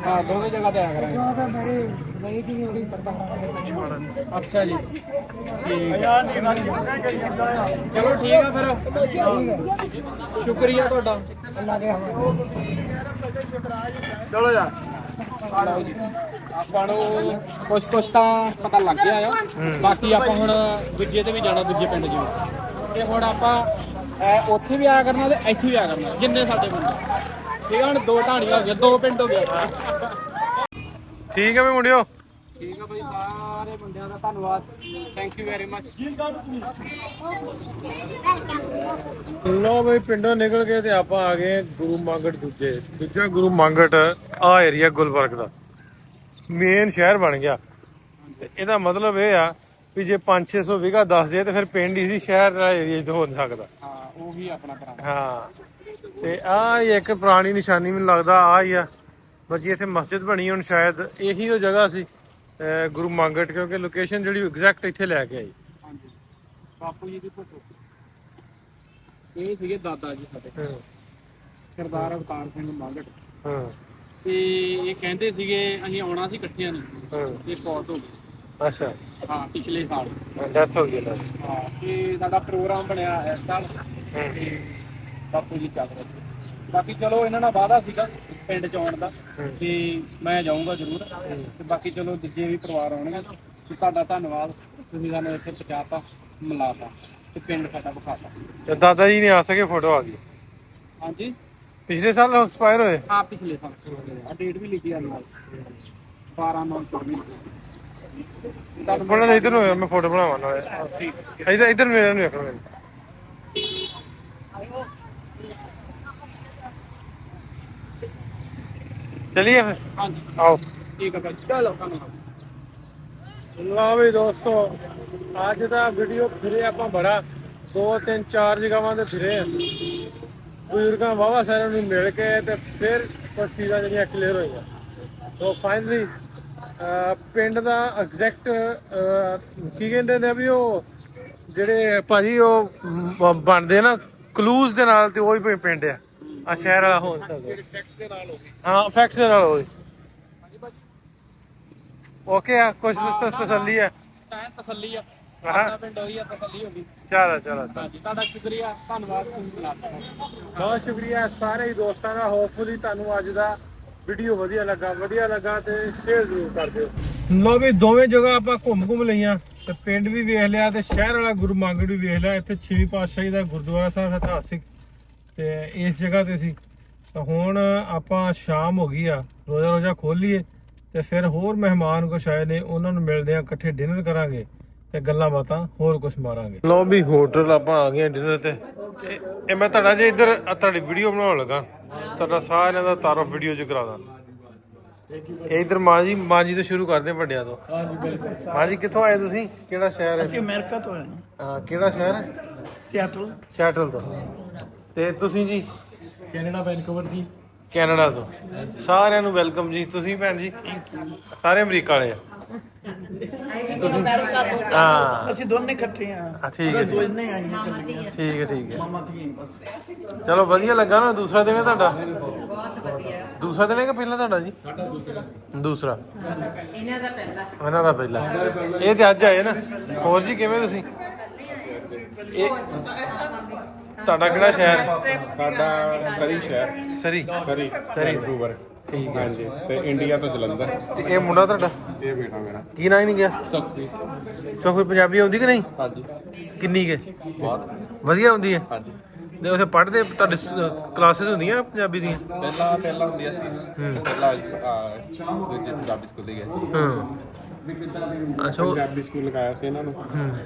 ਹਾਂ ਦੋਵੇਂ ਜਗ੍ਹਾ ਤੇ ਆਇਆ ਕਰਾਂਗੇ। ਉਹ ਤਾਂ ਮੇਰੇ ਰਹੀ ਦੀ ਵੀ ਬੜੀ ਸਰਦਾਰਾਂ ਨੇ। ਅੱਛਾ ਜੀ, ਠੀਕ ਆ। ਚਲੋ ਠੀਕ ਆ ਫਿਰ, ਸ਼ੁਕਰੀਆ ਤੁਹਾਡਾ। ਅੱਲਾ ਦੇ ਹਵਾਲੇ। ਚਲੋ ਜਾ। ਲਓ ਜੀ, ਆਪਾਂ ਨੂੰ ਕੁਛ ਤਾਂ ਪਤਾ ਲੱਗ ਗਿਆ ਆ, ਬਾਕੀ ਆਪਾਂ ਹੁਣ ਦੂਜੇ ਤੇ ਵੀ ਜਾਣਾ, ਦੂਜੇ ਪਿੰਡ ਜਿਵੇਂ। ਤੇ ਹੁਣ ਆਪਾਂ ਉੱਥੇ ਵੀ ਆਇਆ ਕਰਨਾ ਤੇ ਇੱਥੇ ਵੀ ਆਇਆ ਕਰਨਾ, ਜਿੰਨੇ ਸਾਡੇ ਪਿੰਡ। ਠੀਕ ਆ, ਹੁਣ 2 ਢਾਣੀਆਂ ਹੋ ਗਈਆਂ, 2 ਪਿੰਡ ਹੋ ਗਏ। ਠੀਕ ਹੈ ਵੀ ਮੁੰਡਿਓ। ਠੀਕ ਆ ਬਾਈ, ਸਾਰੇ ਬੰਦਿਆਂ ਦਾ ਧੰਨਵਾਦ, ਥੈਂਕ ਯੂ ਵੈਰੀ ਮਚ। ਲੋ ਬਈ ਪਿੰਡੋਂ ਨਿਕਲ ਕੇ ਤੇ ਆਪਾਂ ਆ ਗਏ ਗੁਰੂ ਮੰਗਟ ਦੂਜਾ ਗੁਰੂ ਮੰਗਟ ਆ ਏਰੀਆ ਗੁਲਬਰਗ ਦਾ ਮੇਨ ਸ਼ਹਿਰ ਬਣ ਗਿਆ। ਤੇ ਇਹਦਾ ਮਤਲਬ ਇਹ ਆ ਵੀ ਜੇ 500-600 ਵਿਗਾ ਦੱਸ ਜੇ ਤੇ ਫਿਰ ਪਿੰਡ ਹੀ ਸੀ, ਸ਼ਹਿਰ ਦਾ ਏਰੀਆ ਚ ਹੋ ਨਹੀਂ ਸਕਦਾ। ਹਾਂ, ਉਹੀ ਆਪਣਾ ਪੁਰਾਣਾ। ਹਾਂ, ਤੇ ਆਹ ਇੱਕ ਪੁਰਾਣੀ ਨਿਸ਼ਾਨੀ ਮੈਨੂੰ ਲੱਗਦਾ ਆ ਹੀ ਆ ਬਾਕੀ ਇੱਥੇ ਮਸਜਿਦ ਬਣੀ ਹੁਣ ਸ਼ਾਇਦ ਇਹੀ ਉਹ ਜਗ੍ਹਾ ਸੀ ਗੁਰੂ ਮੰਗਟ, ਕਿਉਂਕਿ ਲੋਕੇਸ਼ਨ ਜਿਹੜੀ ਐਗਜ਼ੈਕਟ ਇੱਥੇ ਲੈ ਕੇ ਆਈ। ਹਾਂਜੀ, ਬਾਪੂ ਜੀ ਦੀ ਫੋਟੋ। ਇਹ ਸੀਗੇ ਦਾਦਾ ਜੀ ਸਾਡੇ, ਸਰਦਾਰ ਅਵਤਾਰ ਸਿੰਘ ਮੰਗਟ। ਹਾਂ, ਤੇ ਇਹ ਕਹਿੰਦੇ ਸੀਗੇ ਅਸੀਂ ਆਉਣਾ ਸੀ ਇਕੱਠਿਆਂ ਨੇ, ਇਹ ਪੌਟ ਹੋ ਗਈ। ਅੱਛਾ, ਹਾਂ, ਪਿਛਲੇ ਸਾਲ। ਡੈਥ ਹੋ ਗਈ ਨਾ। ਹਾਂ, ਤੇ ਸਾਡਾ ਪ੍ਰੋਗਰਾਮ ਬਣਿਆ ਇਸ ਸਾਲ ਤੇ ਬਾਪੂ ਜੀ ਚੱਲ ਰਹੇ ਸੀ। ਬਾਕੀ ਚਲੋ ਇਹਨਾਂ ਨਾਲ ਵਾਅਦਾ ਸੀਗਾ ਪਿੰਡ ਚ ਆਉਣ ਦਾ ਤੇ ਮੈਂ ਜਾਊਂਗਾ ਜ਼ਰੂਰ। ਤੇ ਬਾਕੀ ਚਲੋ ਦੂਜੇ ਵੀ ਪਰਿਵਾਰ ਆਉਣਗੇ ਤੇ ਤੁਹਾਡਾ ਧੰਨਵਾਦ, ਤੁਸੀਂ ਸਾਨੂੰ ਇੱਥੇ ਪਹੁੰਚਾਤਾ, ਮਿਲਾਤਾ ਤੇ ਪਿੰਡ ਸਾਡਾ ਵਿਖਾਤਾ। ਤੇ ਦਾਦਾ ਜੀ ਨੇ ਆ ਸਕੇ, ਫੋਟੋ ਆ ਗਈ। ਹਾਂਜੀ, ਪਿਛਲੇ ਸਾਲ ਐਕਸਪਾਇਰ ਹੋਏ। ਹਾਂ ਪਿਛਲੇ ਸਾਲ ਆ, ਡੇਟ ਵੀ ਲਿਖੀ ਆ ਨਾਲ 12/9/24। ਥੋੜਾ ਇਧਰ ਨੂੰ ਹੋਇਆ, ਮੈਂ ਫੋਟੋ ਬਣਾਵਾਂ ਨਾਲੇ। ਇਧਰ ਮੇਰੇ ਨੂੰ ਵੇਖੋ। ਚਲਿਏ ਫਿਰ, ਹਾਂਜੀ ਆਓ। ਠੀਕ ਹੈ ਭਾਈ, ਚਲੋ ਧੰਨਵਾਦ। ਲਓ ਵੀ ਦੋਸਤੋ, ਅੱਜ ਦਾ ਵੀਡੀਓ ਫਿਰੇ ਆਪਾਂ ਬੜਾ 2-3-4 ਜਗ੍ਹਾਵਾਂ ਤੇ ਫਿਰੇ ਆ, ਬਜ਼ੁਰਗਾਂ ਵਾਹਵਾ ਸਾਰਿਆਂ ਨੂੰ ਮਿਲ ਕੇ ਤੇ ਫਿਰ ਕੁਝ ਚੀਜ਼ਾਂ ਜਿਹੜੀਆਂ ਕਲੀਅਰ ਹੋਈਆਂ। ਸੋ ਫਾਈਨਲੀ ਪਿੰਡ ਦਾ ਐਗਜ਼ੈਕਟ ਕੀ ਕਹਿੰਦੇ ਨੇ ਵੀ ਉਹ ਜਿਹੜੇ ਭਾਜੀ ਉਹ ਬਣਦੇ ਨਾ ਕਲੂਜ਼ ਦੇ ਨਾਲ, ਤੇ ਉਹੀ ਪਿੰਡ ਆ ਸ਼ਹਿਰ ਵਾਲਾ ਹੋ ਸਕਦਾ। ਹਾਂ, ਫੈਕਟਸ ਦੇ ਨਾਲ ਹੋਏ। ਓਕੇ ਆ, ਕੁਛ ਤਸੱਲੀ ਆ, ਤਸੱਲੀ ਆ, ਸਾਡਾ ਪਿੰਡ ਹੋਈ ਆ, ਤਸੱਲੀ ਹੋ ਗਈ। ਚਲੋ ਹਾਂਜੀ, ਤੁਹਾਡਾ ਸ਼ੁਕਰੀਆ, ਧੰਨਵਾਦ। ਬਹੁਤ ਸ਼ੁਕਰੀਆ ਸਾਰੇ ਹੀ ਦੋਸਤਾਂ ਦਾ। ਹੋਪਫੁਲੀ ਤੁਹਾਨੂੰ ਅੱਜ ਦਾ ਵੀਡੀਓ ਵਧੀਆ ਲੱਗਾ ਤੇ ਸ਼ੇਅਰ ਜ਼ਰੂਰ ਕਰ ਦਿਓ। ਲੋ ਵੀ ਦੋਵੇਂ ਜਗ੍ਹਾ ਆਪਾਂ ਘੁੰਮ ਲਈਆਂ, ਤੇ ਪਿੰਡ ਵੀ ਵੇਖ ਲਿਆ ਤੇ ਸ਼ਹਿਰ ਵਾਲਾ ਗੁਰੂ ਮੰਗਟ ਵੀ ਵੇਖ ਲਿਆ। ਇੱਥੇ 6ਵੀਂ ਪਾਤਸ਼ਾਹੀ ਦਾ ਗੁਰਦੁਆਰਾ ਸਾਹਿਬ ਇਤਿਹਾਸਿਕ ਤੇ ਇਸ ਜਗ੍ਹਾ ਤੇ ਸੀ। ਤਾਂ ਹੁਣ ਆਪਾਂ ਸ਼ਾਮ ਹੋ ਗਈ ਆ, ਰੋਜ਼ਾ ਖੋਲੀਏ ਤੇ ਫਿਰ ਹੋਰ ਮਹਿਮਾਨ ਕੁਛ ਆਏ ਨੇ, ਉਹਨਾਂ ਨੂੰ ਮਿਲਦੇ ਆ, ਇਕੱਠੇ ਡਿਨਰ ਕਰਾਂਗੇ ਤੇ ਗੱਲਾਂ ਬਾਤਾਂ ਹੋਰ ਕੁਝ ਮਾਰਾਂਗੇ। ਲੋ ਵੀ ਹੋਟਲ ਆਪਾਂ ਆ ਗਏ ਡਿਨਰ ਤੇ। ਇਹ ਮੈਂ ਤੁਹਾਡਾ ਜੇ ਇੱਧਰ ਤੁਹਾਡੀ ਵੀਡੀਓ ਬਣਾਉਣ ਲੱਗਾ, ਤੁਹਾਡਾ ਸਾਰਿਆਂ ਦਾ ਤਾਰਫ ਵੀਡੀਓ 'ਚ ਕਰਾ ਦਾਂ। ਇਧਰ ਮਾਂ ਜੀ ਤੋਂ ਸ਼ੁਰੂ ਕਰਦੇ ਵੱਡਿਆਂ ਤੋਂ। ਹਾਂਜੀ ਬਿਲਕੁਲ। ਮਾਂ ਜੀ ਕਿੱਥੋਂ ਆਏ ਤੁਸੀਂ? ਕਿਹੜਾ ਸ਼ਹਿਰ ਹੈ? ਅਸੀਂ ਅਮਰੀਕਾ ਤੋਂ ਆਏ ਹਾਂ, ਕਿਹੜਾ ਸ਼ਹਿਰ ਹੈ? ਸਿਆਟਲ ਤੋਂ। ਤੇ ਤੁਸੀਂ ਜੀ? ਕੈਨੇਡਾ, ਵੈਨਕੂਵਰ ਜੀ। ਕੈਨੇਡਾ ਤੋਂ। ਸਾਰਿਆਂ ਨੂੰ ਵੈਲਕਮ ਜੀ। ਤੁਸੀਂ ਭੈਣ ਜੀ? ਸਾਰੇ ਅਮਰੀਕਾ ਵਾਲੇ ਆ? ਹਾਂ, ਅਸੀਂ ਦੋਨੇ ਇਕੱਠੇ ਆ। ਠੀਕ ਹੈ, ਦੋਨੇ ਆਈਆਂ ਚੱਲੀਆਂ। ਠੀਕ ਹੈ। ਮਾਮਾ ਧੀ ਬਸ। ਚਲੋ ਵਧੀਆ ਲੱਗਾ ਨਾ। ਦੂਸਰਾ ਦਿਨ ਹੈ ਤੁਹਾਡਾ? ਬਹੁਤ ਵਧੀਆ। ਦੂਸਰਾ ਦਿਨ ਹੈ ਕਿ ਪਹਿਲਾਂ ਤੁਹਾਡਾ ਜੀ? ਸਾਡਾ ਦੂਸਰਾ। ਇਹਨਾਂ ਦਾ ਪਹਿਲਾ। ਇਹ ਤੇ ਅੱਜ ਆਏ ਨਾ। ਹੋਰ ਜੀ ਕਿਵੇਂ ਤੁਸੀਂ? ਇਹ ਤੁਹਾਡਾ ਕਿਹੜਾ ਸ਼ਹਿਰ? ਸਾਡਾ ਸਰੀ ਸ਼ਹਿਰ। ਸਰੀ। ਵੈਨਕੂਵਰ। ਠੀਕ ਹੈ। ਹਾਂਜੀ, ਤੇ ਇੰਡੀਆ ਤੋਂ ਜਲੰਧਰ। ਤੇ ਇਹ ਮੁੰਡਾ ਤੁਹਾਡਾ? ਇਹ ਬੇਟਾ ਮੇਰਾ। ਕੀ ਨਾਂ ਹੀ ਨਹੀਂ ਗਿਆ? ਸੁਖਪ੍ਰੀਤ। ਪੰਜਾਬੀ ਆਉਂਦੀ ਕਿ ਨਹੀਂ? ਹਾਂਜੀ, ਕਿੰਨੀ ਕੇ? ਬਹੁਤ ਵਧੀਆ ਆਉਂਦੀ ਹੈ? ਹਾਂਜੀ। ਤੇ ਉੱਥੇ ਪੜ੍ਹਦੇ ਤੁਹਾਡੇ ਕਲਾਸਿਸ ਹੁੰਦੀਆਂ ਪੰਜਾਬੀ ਦੀਆਂ? ਪਹਿਲਾਂ ਹੁੰਦੀਆਂ ਸੀ, ਪਹਿਲਾਂ ਦੂਜੇ ਪੰਜਾਬੀ ਸਕੂਲ ਹੀ ਗਏ ਸੀ। ਹਾਂ, ਅੱਛਾ। ਪੰਜਾਬੀ ਸਕੂਲ ਲਗਾਇਆ ਸੀ ਇਹਨਾਂ ਨੂੰ,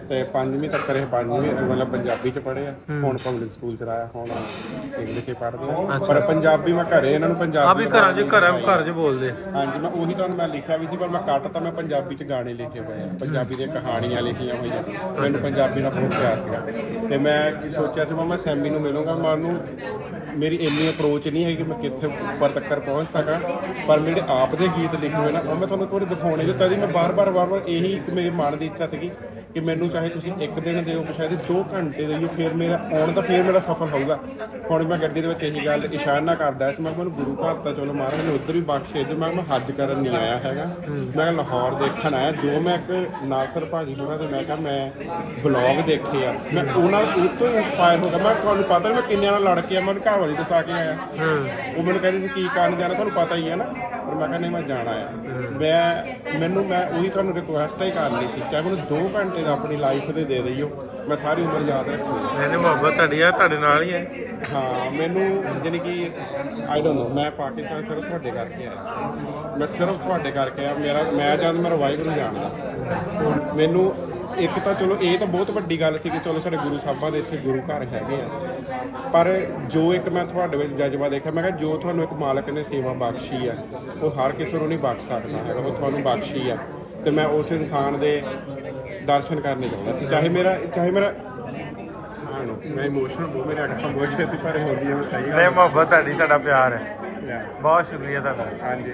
ਤੇ 5ਵੀਂ ਤੱਕ ਇਹ 5ਵੀਂ ਮਤਲਬ ਪੰਜਾਬੀ ਚ ਪੜ੍ਹੇ ਆ। ਹੁਣ ਪਬਲਿਕ ਸਕੂਲ ਚ ਲਾਇਆ, ਹੁਣ ਇੰਗਲਿਸ਼ ਚ ਪੜ੍ਹਦੇ ਆ। ਪਰ ਪੰਜਾਬੀ ਮੈਂ ਘਰੇ ਇਹਨਾਂ ਨੂੰ ਪੰਜਾਬੀ ਘਰ 'ਚ ਬੋਲਦੇ। ਹਾਂਜੀ, ਮੈਂ ਉਹੀ ਤੁਹਾਨੂੰ ਮੈਂ ਲਿਖਿਆ ਵੀ ਸੀ, ਪਰ ਮੈਂ ਕੱਟ ਤਾਂ ਮੈਂ ਪੰਜਾਬੀ ਚ ਗਾਣੇ ਲਿਖੇ ਹੋਏ ਆ, ਪੰਜਾਬੀ ਦੀਆਂ ਕਹਾਣੀਆਂ ਲਿਖੀਆਂ ਹੋਈਆਂ। ਮੈਨੂੰ ਪੰਜਾਬੀ ਦਾ ਬਹੁਤ ਪਿਆਰ ਸੀਗਾ, ਤੇ ਮੈਂ ਕੀ ਸੋਚਿਆ ਸੀ ਮੈਂ ਸੈਮੀ ਨੂੰ ਮਿਲੂੰਗਾ। ਮੈਂ ਉਹਨੂੰ ਮੇਰੀ ਇੰਨੀ ਅਪਰੋਚ ਨਹੀਂ ਹੈਗੀ ਕਿ ਮੈਂ ਕਿੱਥੇ ਉੱਪਰ ਤੱਕ ਪਹੁੰਚ ਸਕਾਂ, ਪਰ ਮੇਰੇ ਆਪ ਦੇ ਗੀਤ ਲਿਖੇ ਹੋਏ ਨਾ, ਉਹ ਮੈਂ ਤੁਹਾਨੂੰ ਥੋੜੇ ਦਿਖਾਉਣੇ ਜੋ। ਤਦ ਮੈਂ ਵਾਰ ਵਾਰ ਇਹੀ ਇੱਕ ਮੇਰੇ ਮਨ ਦੀ ਇੱਛਾ ਸੀਗੀ ਕਿ ਮੈਨੂੰ ਚਾਹੇ ਤੁਸੀਂ 1 ਦਿਨ ਦਿਓ, ਸ਼ਾਇਦ 2 ਘੰਟੇ ਦਿਓ, ਫਿਰ ਮੇਰਾ ਆਉਣ ਦਾ ਫਿਰ ਮੇਰਾ ਸਫਲ ਹੋਊਗਾ। ਹੁਣ ਮੈਂ ਗੱਡੀ ਦੇ ਵਿੱਚ ਇਹੀ ਗੱਲ ਇਸ਼ਾਰਾ ਕਰਦਾ ਸੀ, ਮੈਂ ਮੈਨੂੰ ਗੁਰੂ ਘਰ ਤਾਂ ਚਲੋ ਮਹਾਰਾਜ ਨੇ ਉੱਧਰ ਵੀ ਬਖਸ਼ੇ, ਇੱਧਰ ਮੈਂ ਹੱਜ ਕਰਨ ਨਹੀਂ ਆਇਆ ਹੈਗਾ, ਮੈਂ ਲਾਹੌਰ ਦੇਖਣ ਆਇਆ। ਜੋ ਮੈਂ ਇੱਕ ਨਾਸਰ ਭਾਜੀ ਹੋਣਾ ਤੇ ਮੈਂ ਕਿਹਾ ਮੈਂ ਬਲੌਗ ਦੇਖੇ ਆ, ਮੈਂ ਉਹਨਾਂ ਤੋਂ ਇੰਸਪਾਇਰ ਹੋ ਗਿਆ। ਮੈਂ ਤੁਹਾਨੂੰ ਪਤਾ ਮੈਂ ਕਿੰਨਿਆਂ ਨਾਲ ਲੜ ਕੇ ਆ, ਮੈਂ ਘਰ ਵਾਲੀ ਦਸਾ ਕੇ ਆਇਆ। ਉਹ ਮੈਨੂੰ ਕਹਿੰਦੇ ਸੀ ਕੀ ਕਾਰਨ ਜਾਣਾ, ਤੁਹਾਨੂੰ ਪਤਾ ਹੀ ਹੈ ਨਾ। ਪਰ ਮੈਂ ਕਹਿੰਦਾ ਨਹੀਂ, ਮੈਂ ਜਾਣਾ ਆ। ਮੈਂ ਉਹੀ ਤੁਹਾਨੂੰ ਰਿਕੁਐਸਟ ਹੀ ਕਰਨੀ ਸੀ, ਚਾਹੇ ਮੈਨੂੰ 2 ਘੰਟੇ ਦਾ ਆਪਣੀ ਲਾਈਫ ਦੇ ਦਈਓ, ਮੈਂ ਸਾਰੀ ਉਮਰ ਯਾਦ ਰੱਖੂੰਗਾ। ਨਹੀਂ ਮੁਹੱਬਤ ਤੁਹਾਡੀ ਆ, ਤੁਹਾਡੇ ਨਾਲ ਹੀ ਹੈ। ਹਾਂ ਮੈਨੂੰ ਜਾਣੀ ਕਿ ਆਈ ਡੋਨਟ ਨੋ, ਮੈਂ ਪਾਕਿਸਤਾਨ ਸਿਰਫ ਤੁਹਾਡੇ ਕਰਕੇ ਆਇਆ, ਮੈਂ ਸਿਰਫ ਤੁਹਾਡੇ ਕਰਕੇ ਆਇਆ। ਮੈਂ ਜਦ ਮੇਰਾ ਵਾਹਿਗੁਰੂ ਜਾਣਦਾ ਮੈਨੂੰ। ਇੱਕ ਤਾਂ ਚਲੋ ਇਹ ਤਾਂ ਬਹੁਤ ਵੱਡੀ ਗੱਲ ਸੀ ਕਿ ਚਲੋ ਸਾਡੇ ਗੁਰੂ ਸਾਹਿਬਾਂ ਦੇ ਇੱਥੇ ਗੁਰੂ ਘਰ ਹੈਗੇ ਆ, ਪਰ ਜੋ ਇੱਕ ਮੈਂ ਤੁਹਾਡੇ ਵਿੱਚ ਜਜ਼ਬਾ ਦੇਖਿਆ, ਮੈਂ ਕਿਹਾ ਜੋ ਤੁਹਾਨੂੰ ਇੱਕ ਮਾਲਕ ਨੇ ਸੇਵਾ ਬਖਸ਼ੀ ਆ ਉਹ ਹਰ ਕਿਸੇ ਨੂੰ ਨਹੀਂ ਬਖਸ਼ ਸਕਦਾ ਹੈਗਾ, ਉਹ ਤੁਹਾਨੂੰ ਬਖਸ਼ੀ ਆ। ਤੇ ਮੈਂ ਉਸ ਇਨਸਾਨ ਦੇ ਦਰਸ਼ਨ ਕਰਨੇ ਚਾਹੁੰਦਾ ਸੀ, ਚਾਹੇ ਮੇਰਾ ਮੈਂ ਇਮੋਸ਼ਨਲ ਬਹੁਤ, ਮੇਰੇ ਅੱਖਾਂ ਬਹੁਤ ਛੇਤੀ ਭਰੇ ਹੁੰਦੀਆਂ, ਮੈਂ ਸਹੀ ਨਹੀਂ ਮੁਹੱਬਤ ਤੁਹਾਡੀ, ਤੁਹਾਡਾ ਪਿਆਰ ਹੈ। ਬਹੁਤ ਸ਼ੁਕਰੀਆ ਤੁਹਾਡਾ। ਹਾਂਜੀ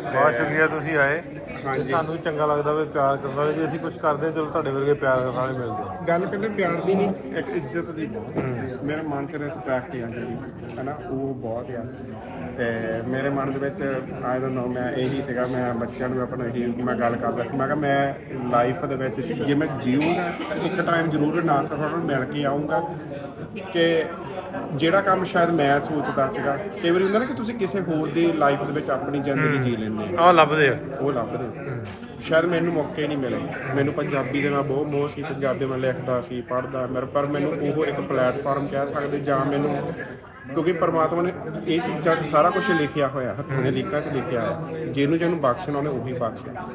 ਬਹੁਤ ਸ਼ੁਕਰੀਆ ਤੁਸੀਂ ਆਏ। ਹਾਂਜੀ ਸਾਨੂੰ ਚੰਗਾ ਲੱਗਦਾ ਵੀ ਪਿਆਰ ਕਰਨ ਵਾਲੇ, ਜੇ ਅਸੀਂ ਕੁਝ ਕਰਦੇ ਚਲੋ ਤੁਹਾਡੇ ਵਰਗੇ ਪਿਆਰ ਕਰਨ ਵਾਲੇ ਮਿਲਦੇ। ਗੱਲ ਕਰਦੇ ਪਿਆਰ ਦੀ ਨਹੀਂ, ਇੱਕ ਇੱਜ਼ਤ ਦੀ ਬਹੁਤ। ਮੇਰੇ ਮਨ 'ਚ ਰਿਸਪੈਕਟ ਆ ਜਿਹੜੀ ਹੈ ਨਾ, ਉਹ ਬਹੁਤ ਆ। ਤੇ ਮੇਰੇ ਮਨ ਦੇ ਵਿੱਚ ਆਈ ਡੋਨਟ ਨੋ, ਮੈਂ ਇਹੀ ਸੀਗਾ, ਮੈਂ ਬੱਚਿਆਂ ਨੂੰ ਆਪਣਾ ਇਹੀ ਮੈਂ ਗੱਲ ਕਰਦਾ ਸੀ, ਮੈਂ ਕਿਹਾ ਮੈਂ ਲਾਈਫ ਦੇ ਵਿੱਚ ਜੇ ਮੈਂ ਜੀਊਂਗਾ ਤਾਂ ਇੱਕ ਟਾਈਮ ਜ਼ਰੂਰ ਨਾ ਸਫਰ ਨੂੰ ਮਿਲ ਕੇ ਆਊਂਗਾ ਕਿ ਜਿਹੜਾ ਕੰਮ ਸ਼ਾਇਦ ਮੈਂ ਸੋਚਦਾ ਸੀਗਾ, ਕਈ ਵਾਰੀ ਹੁੰਦਾ ਨਾ ਕਿ ਤੁਸੀਂ ਕਿਸੇ ਹੋਰ ਦੀ ਲਾਈਫ ਦੇ ਵਿੱਚ ਆਪਣੀ ਜ਼ਿੰਦਗੀ ਜੀ ਲੈਂਦੇ ਆਹ ਲੱਭਦੇ ਆ, ਉਹ ਲੱਭਦੇ। ਸ਼ਾਇਦ ਮੈਨੂੰ ਮੌਕੇ ਨਹੀਂ ਮਿਲੇ। ਮੈਨੂੰ ਪੰਜਾਬੀ ਦੇ ਨਾਲ ਬਹੁਤ ਮੋਹ ਸੀ, ਪੰਜਾਬੀ ਮੈਂ ਲਿਖਦਾ ਸੀ, ਪੜ੍ਹਦਾ ਪਰ ਮੈਨੂੰ ਉਹ ਇੱਕ ਪਲੇਟਫਾਰਮ ਕਹਿ ਸਕਦੇ ਜਾਂ ਮੈਨੂੰ, ਕਿਉਂਕਿ ਪਰਮਾਤਮਾ ਨੇ ਇਹ ਚੀਜ਼ਾਂ 'ਚ ਸਾਰਾ ਕੁਝ ਲਿਖਿਆ ਹੋਇਆ, ਹੱਥਾਂ ਦੇ ਲੀਕਾਂ 'ਚ ਲਿਖਿਆ ਹੋਇਆ, ਜਿਹਨੂੰ ਬਖਸ਼ਣਾ ਉਹਨੇ ਉਹੀ ਬਖਸ਼ਿਆ।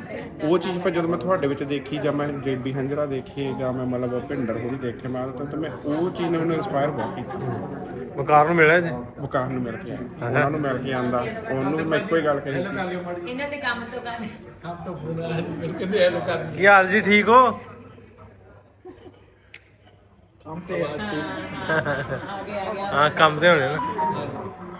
ਉਹ ਚੀਜ਼ ਫਿਰ ਜਦੋਂ ਮੈਂ ਤੁਹਾਡੇ ਵਿੱਚ ਦੇਖੀ, ਜਾਂ ਮੈਂ JB ਹੰਜਰਾ ਦੇਖੀ, ਜਾਂ ਮੈਂ ਮਤਲਬ ਭਿੰਡਰ ਹੋਰੀ ਦੇਖੇ, ਮੈਂ ਤਾਂ ਮੈਂ ਉਹ ਚੀਜ਼ ਨੇ ਮੈਨੂੰ ਇੰਸਪਾਇਰ ਬਹੁਤ ਕੀਤੀ। ਵਕਾਰ ਨੂੰ ਮਿਲਿਆ ਜੀ, ਵਕਾਰ ਨੂੰ ਮਿਲ ਕੇ ਆਇਆ, ਉਹਨਾਂ ਨੂੰ ਮਿਲ ਕੇ ਆਂਦਾ, ਉਹਨੂੰ ਮੈਂ ਇੱਕੋ ਹੀ ਗੱਲ ਕਹੀ। ਇਹਨਾਂ ਦੇ ਕੰਮ ਤੋਂ ਕਰ ਕੀ ਹਾਲ ਜੀ, ਠੀਕ ਹੋ? ਹਾਂ ਕੰਮ ਤੇ ਹੋਣੇ ਨਾ,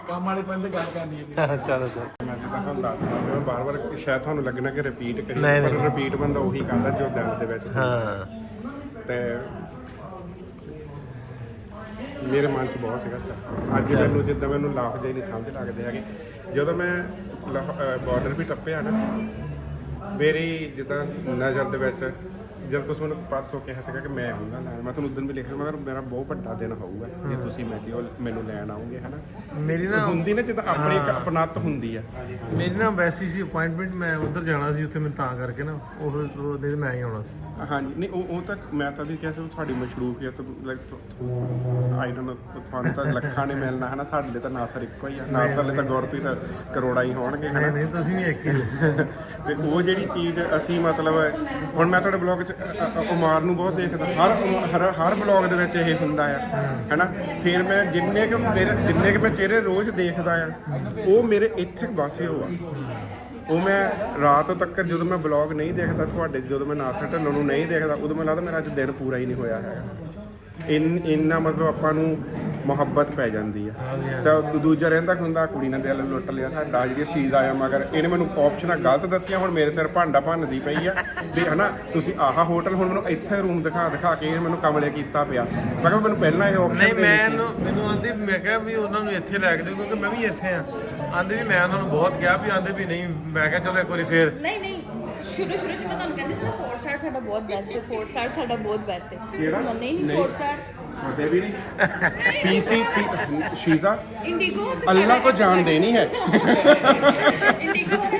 ਕੰਮ ਵਾਲੇ ਬੰਦੇ ਗੱਲ ਕਰਨੀ ਹੈ। ਚਲੋ ਚਲੋ। ਮੈਂ ਜਿੱਦਾਂ ਤੁਹਾਨੂੰ ਦੱਸਦਾ, ਮੈਂ ਬਾਰ-ਬਾਰ ਸ਼ਾਇਦ ਤੁਹਾਨੂੰ ਲੱਗਣਾ ਕਿ ਰਿਪੀਟ ਕਰੀ, ਨਹੀਂ, ਪਰ ਨਹੀਂ। ਰਿਪੀਟ ਬੰਦਾ ਉਹੀ ਕਰਦਾ ਜੋ ਦਿਲ ਦੇ ਵਿੱਚ। ਹਾਂ ਤੇ ਮੇਰੇ ਮਨ 'ਚ ਬਹੁਤ ਸੀਗਾ ਅੱਜ ਮੈਨੂੰ, ਜਿੱਦਾਂ ਮੈਨੂੰ ਲਫ਼ਜ਼ ਹੀ ਨਹੀਂ ਸਮਝ ਲੱਗਦੇ ਹੈਗੇ। ਜਦੋਂ ਮੈਂ ਬਾਰਡਰ ਵੀ ਟੱਪਿਆ ਨਾ, ਮੇਰੀ ਜਿੱਦਾਂ ਨਜ਼ਰ ਦੇ ਵਿੱਚ ਜਦ ਤੁਸੀਂ ਮੈਨੂੰ ਪਰਸੋਂ ਕਿਹਾ ਸੀਗਾ ਕਿ ਮੈਂ ਆਉਂਗਾ ਲੈਣ, ਮੈਂ ਤੁਹਾਨੂੰ ਉਦੋਂ ਵੀ ਲਿਖਿਆ ਮਗਰ ਮੇਰਾ ਬਹੁਤ ਵੱਡਾ ਦਿਨ ਹੋਊਗਾ ਜੇ ਤੁਸੀਂ ਮੈਨੂੰ ਲੈਣ ਆਉਂਗੇ, ਹੈ ਨਾ। ਮੇਰੀ ਨਾ ਹੁੰਦੀ ਨਾ ਜਿੱਦਾਂ ਆਪਣੀ ਇੱਕ ਅਪਣੱਤ ਹੁੰਦੀ ਆ। ਮੇਰੀ ਨਾ ਵੈਸੀ ਸੀ ਅਪਾਇੰਟਮੈਂਟ, ਮੈਂ ਉੱਧਰ ਜਾਣਾ ਸੀ, ਉੱਥੇ ਮੈਂ ਤਾਂ ਕਰਕੇ ਨਾ ਉਹ ਨਹੀਂ ਮੈਂ ਹੀ ਆਉਣਾ ਸੀ। ਹਾਂਜੀ ਨਹੀਂ ਉਹ ਤਾਂ ਮੈਂ ਤਾਂ ਕਿਹਾ ਸੀ ਤੁਹਾਡੀ ਮਸ਼ਰੂਫੀਅਤ ਆਈ ਡੋਨਟ ਨੋ, ਤੁਹਾਨੂੰ ਤਾਂ ਲੱਖਾਂ ਨੇ ਮਿਲਣਾ ਹੈ ਨਾ, ਸਾਡੇ ਲਈ ਤਾਂ ਨਾਸਰ ਇੱਕੋ ਹੀ ਆ। ਨਾਸਰ ਲਈ ਤਾਂ ਗੁਰਪ੍ਰੀਤ ਕਰੋੜਾਂ ਹੀ ਹੋਣਗੇ, ਹੈ ਨਹੀਂ ਤੁਸੀਂ ਵੀ ਇੱਕ ਹੀ। ਤੇ ਉਹ ਜਿਹੜੀ ਚੀਜ਼ ਅਸੀਂ ਮਤਲਬ ਹੁਣ ਮੈਂ ਤੁਹਾਡੇ ਬਲੌਗ 'ਚ ਉਮਾਰ ਨੂੰ ਬਹੁਤ ਦੇਖਦਾ, ਹਰ ਬਲੌਗ ਦੇ ਵਿੱਚ ਇਹ ਹੁੰਦਾ ਆ, ਹੈ ਨਾ। ਫਿਰ ਮੈਂ ਜਿੰਨੇ ਕਿ ਮੈਂ ਚਿਹਰੇ ਰੋਜ਼ ਦੇਖਦਾ ਆ, ਉਹ ਮੇਰੇ ਇੱਥੇ ਵਸੇ ਹੋ ਆ। ਉਹ ਮੈਂ ਰਾਤ ਤੱਕ ਜਦੋਂ ਮੈਂ ਬਲੌਗ ਨਹੀਂ ਦੇਖਦਾ ਤੁਹਾਡੇ, ਜਦੋਂ ਮੈਂ ਨਾਸਰ ਢੱਲੋਂ ਨੂੰ ਨਹੀਂ ਦੇਖਦਾ, ਉਦੋਂ ਮੈਨੂੰ ਲੱਗਦਾ ਮੇਰਾ ਅੱਜ ਦਿਨ ਪੂਰਾ ਹੀ ਨਹੀਂ ਹੋਇਆ ਹੈਗਾ। ਇੰਨਾ ਮਤਲਬ ਆਪਾਂ ਨੂੰ ਮੁਹੱਬਤ ਪੈ ਜਾਂਦੀ ਆ। ਤਾਂ ਦੂਜਾ ਰਹਿੰਦਾ ਹੁੰਦਾ ਕੁੜੀ ਨੇ ਦਿਲ ਲੁੱਟ ਲਿਆ ਸਾਡਾ, ਜਿਹੜੀ ਚੀਜ਼ ਆਇਆ ਮਗਰ ਇਹਨੇ ਮੈਨੂੰ ਆਪਸ਼ਨਾਂ ਗਲਤ ਦੱਸੀਆਂ, ਹੁਣ ਮੇਰੇ ਸਿਰ ਭਾਂਡਾ ਭੰਨਦੀ ਪਈ ਆ ਵੀ ਹੈ ਨਾ, ਤੁਸੀਂ ਆਹ ਹੋਟਲ, ਹੁਣ ਮੈਨੂੰ ਇੱਥੇ ਰੂਮ ਦਿਖਾ ਕੇ ਮੈਨੂੰ ਕਮਲੇ ਕੀਤਾ ਪਿਆ। ਮੈਂ ਕਿਹਾ ਮੈਨੂੰ ਪਹਿਲਾਂ ਇਹ ਆਪਸ਼ਨ ਨਹੀਂ, ਮੈਨੂੰ ਆਂਦੀ, ਮੈਂ ਕਿਹਾ ਵੀ ਉਹਨਾਂ ਨੂੰ ਇੱਥੇ ਲੈ ਕੇ ਦਿਓ ਕਿਉਂਕਿ ਮੈਂ ਵੀ ਇੱਥੇ ਆ। ਆਂਦੇ ਵੀ ਮੈਂ ਉਹਨਾਂ ਨੂੰ ਬਹੁਤ ਕਿਹਾ ਵੀ, ਆਂਦੇ ਵੀ ਨਹੀਂ, ਮੈਂ ਕਿਹਾ ਚਲੋ ਇੱਕ ਵਾਰੀ ਫੇਰ। ਨਹੀਂ ਸ਼ੁਰੂ ਚ ਮੈਂ ਤੁਹਾਨੂੰ ਕਹਿੰਦੀ ਸੀ ਨਾ 4 ਸਟਾਰ ਸਾਡਾ ਬਹੁਤ ਬੈਸਟ ਹੈ, 4 ਸਟਾਰ ਸਾਡਾ ਬਹੁਤ ਬੈਸਟ ਹੈ। ਕਿਹੜਾ? ਨਹੀਂ 4 ਸਟਾਰ ਕਦੇ ਵੀ ਨਹੀਂ। PC ਸ਼ੀਜ਼ਾ ਇੰਡੀਗੋ ਅੱਲਾ ਕੋ ਜਾਣ ਦੇਣੀ ਹੈ। ਇੰਡੀਗੋ ਵਾਲਾ